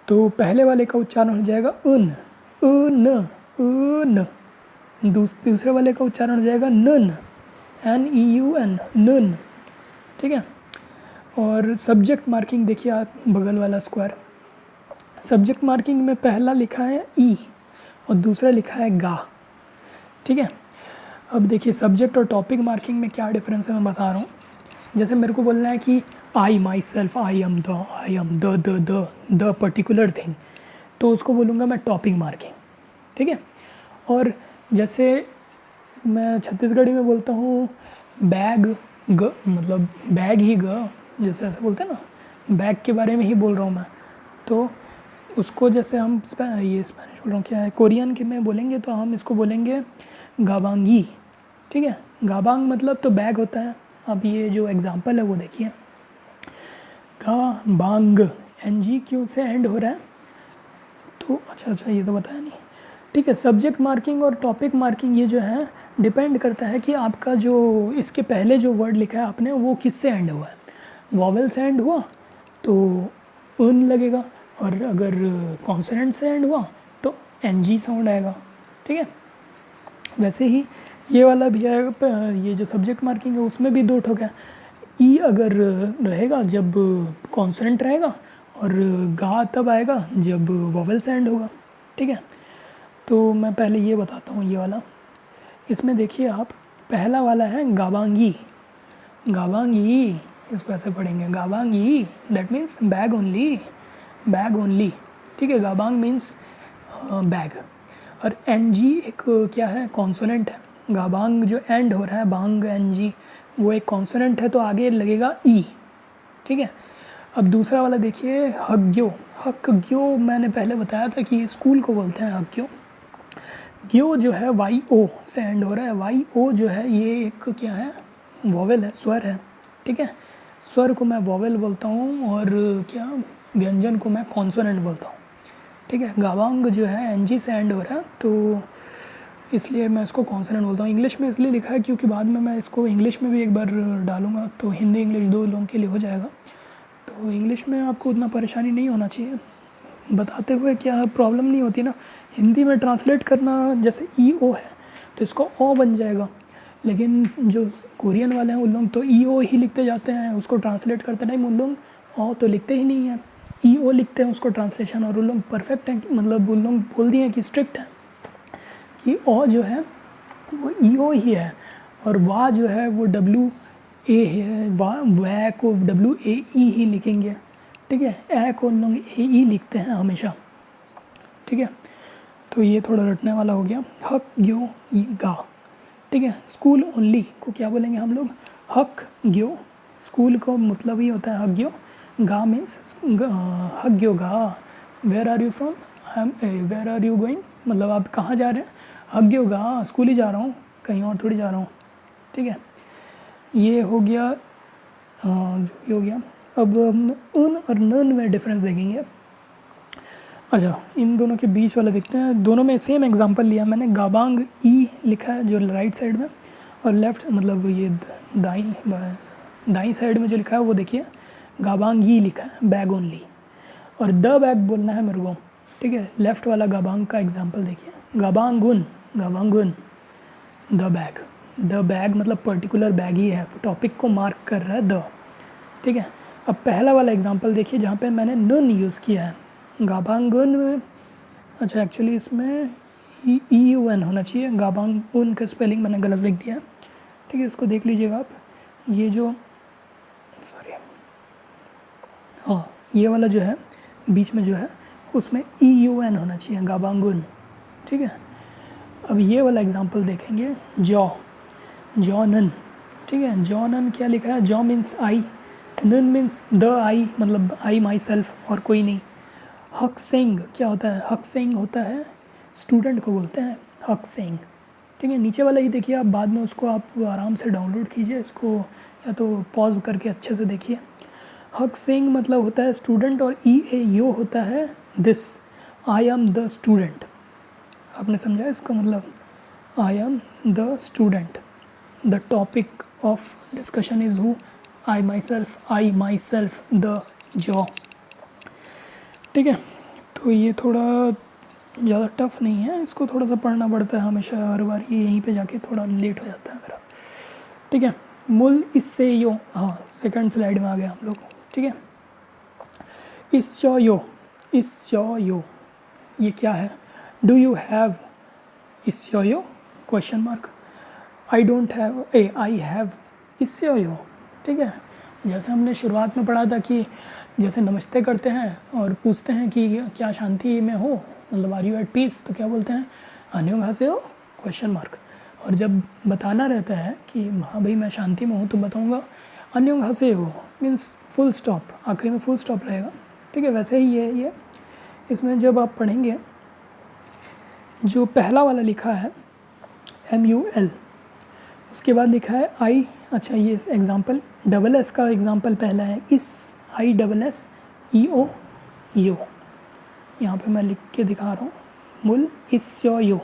Speaker 1: तो पहले वाले का उच्चारण हो जाएगा उन, उन। दूसरे वाले का उच्चारण हो जाएगा नन, NEUN, नन। ठीक है, और सब्जेक्ट मार्किंग देखिए आप, बगल वाला स्क्वायर, सब्जेक्ट मार्किंग में पहला लिखा है ई और दूसरा लिखा है गा। ठीक है, अब देखिए सब्जेक्ट और टॉपिक मार्किंग में क्या डिफरेंस है मैं बता रहा हूँ। जैसे मेरे को बोलना है कि I myself, I am the particular thing, तो उसको बोलूँगा मैं टॉपिक मार्किंग। ठीक है, और जैसे मैं छत्तीसगढ़ी में बोलता हूँ बैग ग, मतलब बैग ही ग, जैसे ऐसे बोलते हैं ना, बैग के बारे में ही बोल रहा हूँ मैं, तो उसको जैसे हम ये स्पेनिश बोल रहा हूँ क्या है, कोरियन के में बोलेंगे तो हम इसको बोलेंगे गाबांगी। ठीक है, गाबांग मतलब तो बैग होता है। अब ये जो एग्जांपल है वो देखिए, गाबांग, NG क्यों से एंड हो रहा है, तो अच्छा ये तो बताया नहीं। ठीक है, सब्जेक्ट मार्किंग और टॉपिक मार्किंग ये जो है डिपेंड करता है कि आपका जो इसके पहले जो वर्ड लिखा है आपने वो किससे एंड हुआ है। वॉवेल से एंड हुआ तो उन लगेगा, और अगर कॉन्सोनेंट से एंड हुआ तो NG साउंड आएगा। ठीक है, वैसे ही ये वाला भी है, ये जो सब्जेक्ट मार्किंग है उसमें भी दो ठोक है, ई अगर रहेगा जब कॉन्सोनेंट रहेगा, और गा तब आएगा जब वोवेल साउंड होगा। ठीक है, तो मैं पहले ये बताता हूँ ये वाला। इसमें देखिए आप, पहला वाला है गाबांगी, गाबांगी, इसको ऐसे पढ़ेंगे गाबांगी, that means bag only, bag only. ठीक है, गाबांग मीन्स बैग। और एन जी एक क्या है, कॉन्सोनेंट है। गाबांग जो एंड हो रहा है, बांग एन जी, वो एक कॉन्सोनेंट है, तो आगे लगेगा ई। ठीक है, अब दूसरा वाला देखिए हग्यो, हग्यो मैंने पहले बताया था कि स्कूल को बोलते हैं हग्यो। ग्यो जो है वाई ओ से एंड हो रहा है, वाई ओ जो है ये एक क्या है, वोवेल है, स्वर है। ठीक है, स्वर को मैं वोवेल बोलता हूँ, और क्या व्यंजन को मैं कॉन्सोनेंट बोलता हूँ। ठीक है, गावांग जो है एन जी से एंड हो रहा है, तो इसलिए मैं इसको कॉन्सोनेंट बोलता हूँ। इंग्लिश में इसलिए लिखा है क्योंकि बाद में मैं इसको इंग्लिश में भी एक बार डालूंगा, तो हिंदी इंग्लिश दो लोगों के लिए हो जाएगा, तो इंग्लिश में आपको उतना परेशानी नहीं होना चाहिए। बताते हुए क्या प्रॉब्लम नहीं होती ना, हिंदी में ट्रांसलेट करना जैसे ई ओ है तो इसको ओ बन जाएगा, लेकिन जो कोरियन वाले हैं उन लोग तो ई ओ ही लिखते जाते हैं, उसको ट्रांसलेट करते टाइम उन लोग ओ तो लिखते ही नहीं हैं, ई ओ लिखते हैं उसको ट्रांसलेशन, और उन लोग परफेक्ट हैं, मतलब उन लोग बोल दिए कि स्ट्रिक्ट है कि ओ जो है वो ई ओ ही है, और वाह जो है वो डब्ल्यू ए है, वाह वह को डब्ल्यू ए ई ही लिखेंगे। ठीक है, ए को उन लोग ए ई लिखते हैं हमेशा। ठीक है, तो ये थोड़ा रटने वाला हो गया। हक ग्यो गा। ठीक है, स्कूल ओनली को क्या बोलेंगे हम लोग, हक ग्यो। स्कूल को मतलब ही होता है हक ग्यो, गा मीन्स हक ग्यो गा। Where are you from, where are you going, मतलब आप कहाँ जा रहे हैं, हक ग्यो गा, स्कूल ही जा रहा हूँ, कहीं और थोड़ी जा रहा हूँ। ठीक है, ये हो गया जो भी हो गया। अब हम उन और नन में डिफरेंस देखेंगे। अच्छा, इन दोनों के बीच वाला देखते हैं, दोनों में सेम एग्जांपल लिया मैंने, गाबांग ई लिखा है जो राइट साइड में, और लेफ्ट मतलब ये दाई साइड में जो लिखा है वो देखिए गाबांग ई लिखा है, बैग ओनली, और द बैग बोलना है मेरे को। ठीक है, लेफ्ट वाला गाबांग का एग्जांपल देखिए, गाबांगुन, गाबांगुन, द बैग, द बैग मतलब पर्टिकुलर बैग ही है, टॉपिक को मार्क कर रहा है द। ठीक है, अब पहला वाला एग्जांपल देखिए जहाँ पे मैंने नन यूज़ किया है, गाबांगुन में, अच्छा एक्चुअली इसमें ई यू एन होना चाहिए, गाबांगुन का स्पेलिंग मैंने गलत लिख दिया। ठीक है, इसको देख लीजिएगा आप, ये जो सॉरी, हाँ ये वाला जो है बीच में जो है उसमें ई यू एन होना चाहिए, गाबांगुन। ठीक है, अब ये वाला एग्जांपल देखेंगे, जॉ, जॉनन। ठीक है, जॉनन क्या लिखा है, जॉ मीन्स आई, नन मीन्स द आई, मतलब आई माई सेल्फ और कोई नहीं। हक सेंग क्या होता है, हक सेंग होता है स्टूडेंट को बोलते हैं हक सेंग। ठीक है, नीचे वाला ही देखिए आप, बाद में उसको आप आराम से डाउनलोड कीजिए इसको, या तो पॉज करके अच्छे से देखिए। हक सेंग मतलब होता है स्टूडेंट, और ई ए यो होता है this, I am the student. आपने समझा इसका मतलब, I am the student, the topic of discussion is who, I my self the jaw. ठीक है, तो ये थोड़ा ज़्यादा टफ नहीं है, इसको थोड़ा सा पढ़ना पड़ता है हमेशा, हर बार ये यहीं पे जाके थोड़ा लेट हो जाता है मेरा। ठीक है, मुल इससे यो, हाँ सेकंड स्लाइड में आ गए हम लोग। ठीक है, इसचो यो, ये क्या है, डू यू हैव इसचो यो, question mark, I don't have, I have इसचो यो। ठीक है, जैसे हमने शुरुआत में पढ़ा था कि जैसे नमस्ते करते हैं और पूछते हैं कि क्या शांति में हो, मतलब आर यू एट पीस, तो क्या बोलते हैं, अन्यों से हो, क्वेश्चन मार्क। और जब बताना रहता है कि हाँ भाई मैं शांति में हूँ, तो बताऊँगा अन्यों से हो, मीन्स फुल स्टॉप, आखिरी में फुल स्टॉप रहेगा। ठीक है, वैसे ही ये इसमें जब आप पढ़ेंगे, जो पहला वाला लिखा है MUL, उसके बाद लिखा है आई, अच्छा ये एग्जांपल डबल एस का एग्जांपल पहला है, इस ISS EO यो, यहाँ पे मैं लिख के दिखा रहा हूँ, मुल इसचो यो,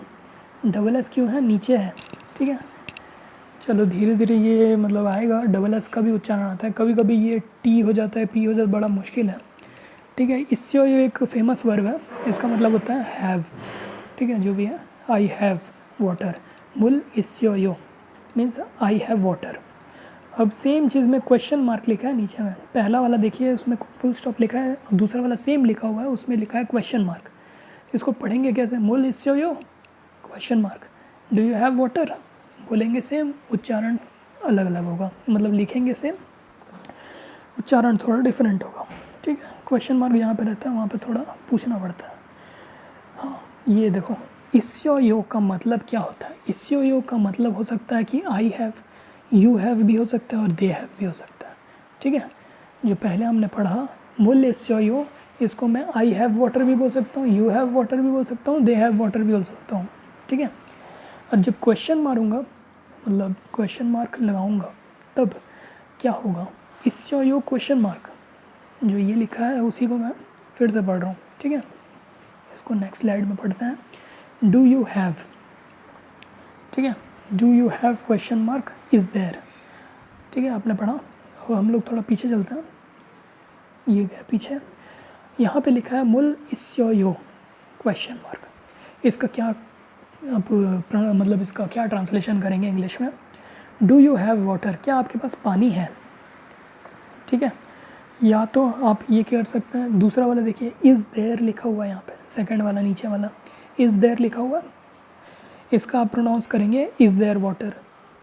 Speaker 1: डबल एस क्यों है, नीचे है। ठीक है, चलो धीरे धीरे ये मतलब आएगा, डबल एस का भी उच्चारण आता है, कभी कभी ये टी हो जाता है, पी हो जाता है, बड़ा मुश्किल है। ठीक है, इसचो यो एक फेमस वर्ब है, इसका मतलब होता है हैव। ठीक है, जो भी है, आई हैव वाटर, मुल इसचो यो मीन्स आई हैव वाटर। अब सेम चीज़ में क्वेश्चन मार्क लिखा है नीचे में, पहला वाला देखिए उसमें फुल स्टॉप लिखा है, और दूसरा वाला सेम लिखा हुआ है उसमें लिखा है क्वेश्चन मार्क। इसको पढ़ेंगे कैसे? मुल इससे यो question mark, do you have water, बोलेंगे सेम, उच्चारण अलग अलग होगा, मतलब लिखेंगे सेम, उच्चारण थोड़ा डिफरेंट होगा। ठीक है, क्वेश्चन मार्क जहाँ पे रहता है वहाँ पे थोड़ा पूछना पड़ता है। हाँ, ये देखो इसयो यो का मतलब क्या होता है? इसयो यो का मतलब हो सकता है कि आई हैव, यू हैव भी हो सकता है और दे हैव भी हो सकता है। ठीक है, जो पहले हमने पढ़ा मूल इसयो यो, इसको मैं आई हैव वाटर भी बोल सकता हूँ, यू हैव वाटर भी बोल सकता हूँ, दे हैव वाटर भी बोल सकता हूँ। ठीक है, और जब क्वेश्चन मारूंगा, मतलब क्वेश्चन मार्क लगाऊंगा, तब क्या होगा? इसयो यो क्वेश्चन मार्क, जो ये लिखा है उसी को मैं फिर से पढ़ रहा हूँ। ठीक है, इसको नेक्स्ट स्लाइड में पढ़ते हैं। डू यू हैव, ठीक है, do you have question mark is there. ठीक है, आपने पढ़ा। अब हम लोग थोड़ा पीछे चलते हैं, ये गया पीछे, यहाँ पे लिखा है मुल इसयो यो क्वेश्चन मार्क। इसका क्या आप मतलब इसका क्या ट्रांसलेशन करेंगे इंग्लिश में? डू यू हैव वाटर, क्या आपके पास पानी है? ठीक है, या तो आप ये कर सकते हैं, दूसरा वाला देखिए इज़ देयर लिखा हुआ है यहाँ पे, सेकंड वाला नीचे वाला इज़ देयर लिखा हुआ, इसका आप प्रोनाउंस करेंगे इज़ देयर वाटर।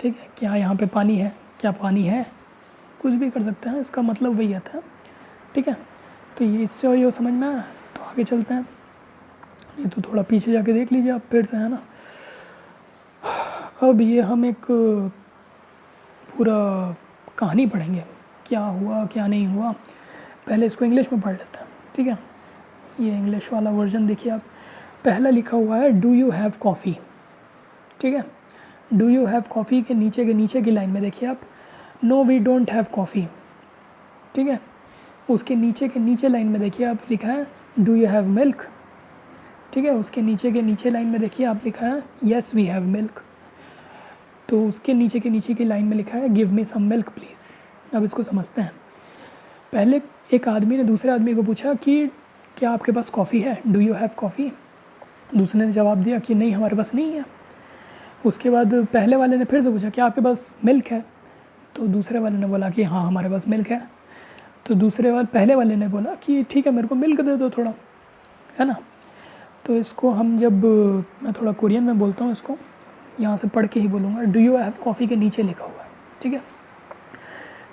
Speaker 1: ठीक है, क्या यहाँ पे पानी है, क्या पानी है, कुछ भी कर सकते हैं, इसका मतलब वही आता है। ठीक है, तो ये इससे ये समझ में आया। तो आगे चलते हैं, ये तो थोड़ा पीछे जाके देख लीजिए आप फिर से, है ना। अब ये हम एक पूरा कहानी पढ़ेंगे, क्या हुआ क्या नहीं हुआ। पहले इसको इंग्लिश में पढ़ लेते हैं। ठीक है, ये इंग्लिश वाला वर्जन देखिए आप, पहला लिखा हुआ है डू यू हैव कॉफ़ी। ठीक है, डू यू हैव कॉफ़ी के नीचे की लाइन में देखिए आप, no we don't have coffee. ठीक है, उसके नीचे लाइन में देखिए आप लिखा है डू यू हैव मिल्क। ठीक है, उसके नीचे लाइन में देखिए आप लिखा है येस वी हैव मिल्क। तो उसके नीचे की लाइन में लिखा है give me some milk please. अब इसको समझते हैं। पहले एक आदमी ने दूसरे आदमी को पूछा कि क्या आपके पास कॉफ़ी है, डू यू हैव कॉफ़ी। दूसरे ने जवाब दिया कि नहीं हमारे पास नहीं है। उसके बाद पहले वाले ने फिर से पूछा क्या आपके पास मिल्क है, तो दूसरे वाले ने बोला कि हाँ हमारे पास मिल्क है। तो पहले वाले ने बोला कि ठीक है मेरे को मिल्क दे दो थोड़ा, है ना। तो इसको हम जब, मैं थोड़ा कोरियन में बोलता हूँ, इसको यहाँ से पढ़ के ही बोलूँगा। डू यू हैव कॉफ़ी के नीचे लिखा हुआ है। ठीक है,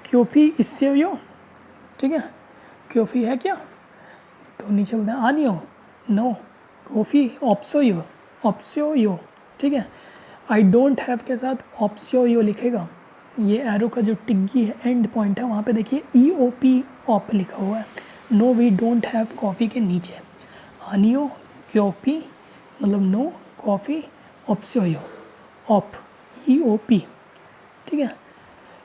Speaker 1: क्योंकि इससे यो, ठीक है, क्योंकि है क्या, तो नीचे बोलते हैं आनियो, नो, कॉफ़ी ऑप्सो यो। ठीक है, आई डोंट हैव के साथ ऑप्सो यो लिखेगा। ये एरो का जो टिग्गी है, एंड पॉइंट है, वहाँ पे देखिए EOP ऑप लिखा हुआ है। No we don't have coffee के नीचे आनियो, क्योंकि मतलब नो, कॉफ़ी, ऑप्सो यो, ऑप, EOP। ठीक है,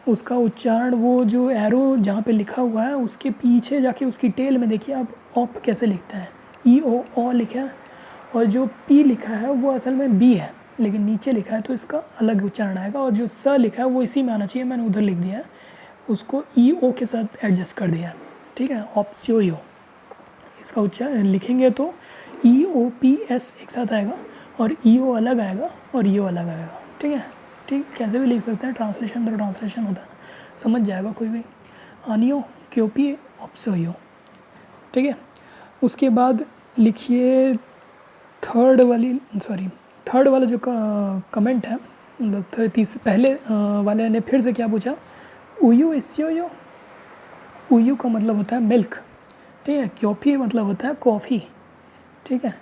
Speaker 1: उसका उच्चारण वो जो एरो जहाँ पे लिखा हुआ है उसके पीछे जाके उसकी टेल में देखिए आप ऑप कैसे लिखते हैं, EO लिखा है, और जो P लिखा है वो असल में B है, लेकिन नीचे लिखा है तो इसका अलग उच्चारण आएगा। और जो स लिखा है वो इसी में आना चाहिए, मैंने उधर लिख दिया है, उसको EO के साथ एडजस्ट कर दिया है। ठीक है, ऑप्सो यो, इसका उच्चारण लिखेंगे तो EOPS एक साथ आएगा, और EO अलग आएगा और यो अलग आएगा। ठीक है, ठीक, कैसे भी लिख सकते हैं, ट्रांसलेशन तो ट्रांसलेशन होता है, समझ जाएगा कोई भी। आनियो, क्योंकि, ऑप्सो यो। ठीक है, उसके बाद लिखिए थर्ड वाला जो कमेंट है, मतलब पहले वाले ने फिर से क्या पूछा, उयू इसयो यो। उयू का मतलब होता है मिल्क। ठीक है, क्योंकि मतलब होता है कॉफ़ी। ठीक है,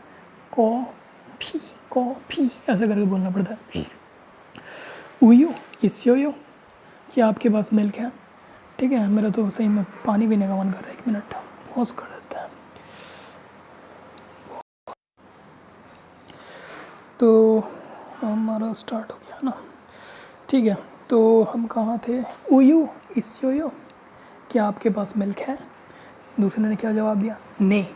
Speaker 1: कॉफ़ी ऐसे करके बोलना पड़ता है। उयू इसयो यो, क्या आपके पास मिल्क है। ठीक है, मेरा तो सही में पानी पीने का मन कर रहा है, 1 मिनट पॉज कर देता है। तो हमारा स्टार्ट हो गया ना। ठीक है, तो हम कहाँ थे, उयू इसयो यो, क्या आपके पास मिल्क है। दूसरे ने क्या जवाब दिया, ने,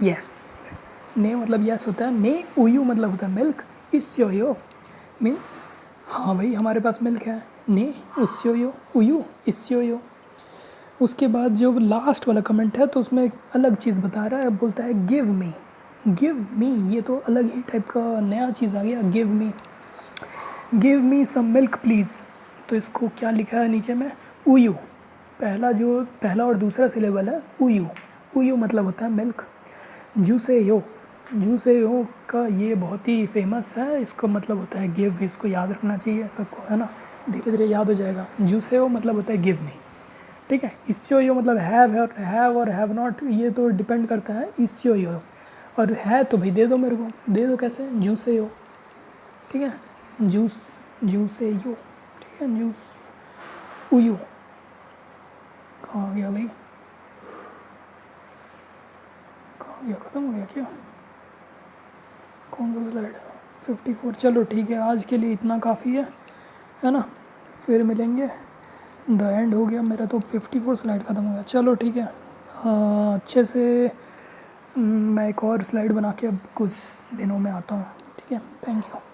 Speaker 1: यस। ने मतलब यस होता है, ने उयू मतलब होता है मिल्क, इसयो यो मीन्स हाँ भाई हमारे पास मिल्क है, ने उसयो यो, उयू इसयो यो। उसके बाद जो लास्ट वाला कमेंट है तो उसमें एक अलग चीज़ बता रहा है, बोलता है गिव मी। ये तो अलग ही टाइप का नया चीज़ आ गया, give me some milk please. तो इसको क्या लिखा है नीचे में, उयू, पहला और दूसरा सिलेबल है उयू। उयू मतलब होता है मिल्क। जूसेयो, जूसेयो का ये बहुत ही फेमस है, इसको मतलब होता है गिव, इसको याद रखना चाहिए सबको, है ना, धीरे धीरे याद हो जाएगा। जूसेयो मतलब होता है गिव मी, ठीक है। इस्यो यो मतलब हैव और हैव नॉट, ये तो डिपेंड करता है। इस्यो यो, और है तो भाई दे दो मेरे को, दे दो कैसे, जूसे यो, ठीक है, जूसे यो, ठीक है, जूस उयू। कहाँ गया भाई, कहाँ गया, ख़त्म हो गया क्या, कौन सा स्लाइड है, 54। चलो ठीक है, आज के लिए इतना काफ़ी है ना, फिर मिलेंगे। द एंड हो गया मेरा तो, 54 स्लाइड ख़त्म हो गया। चलो ठीक है, अच्छे से मैं एक और स्लाइड बना के अब कुछ दिनों में आता हूँ, ठीक है, थैंक यू।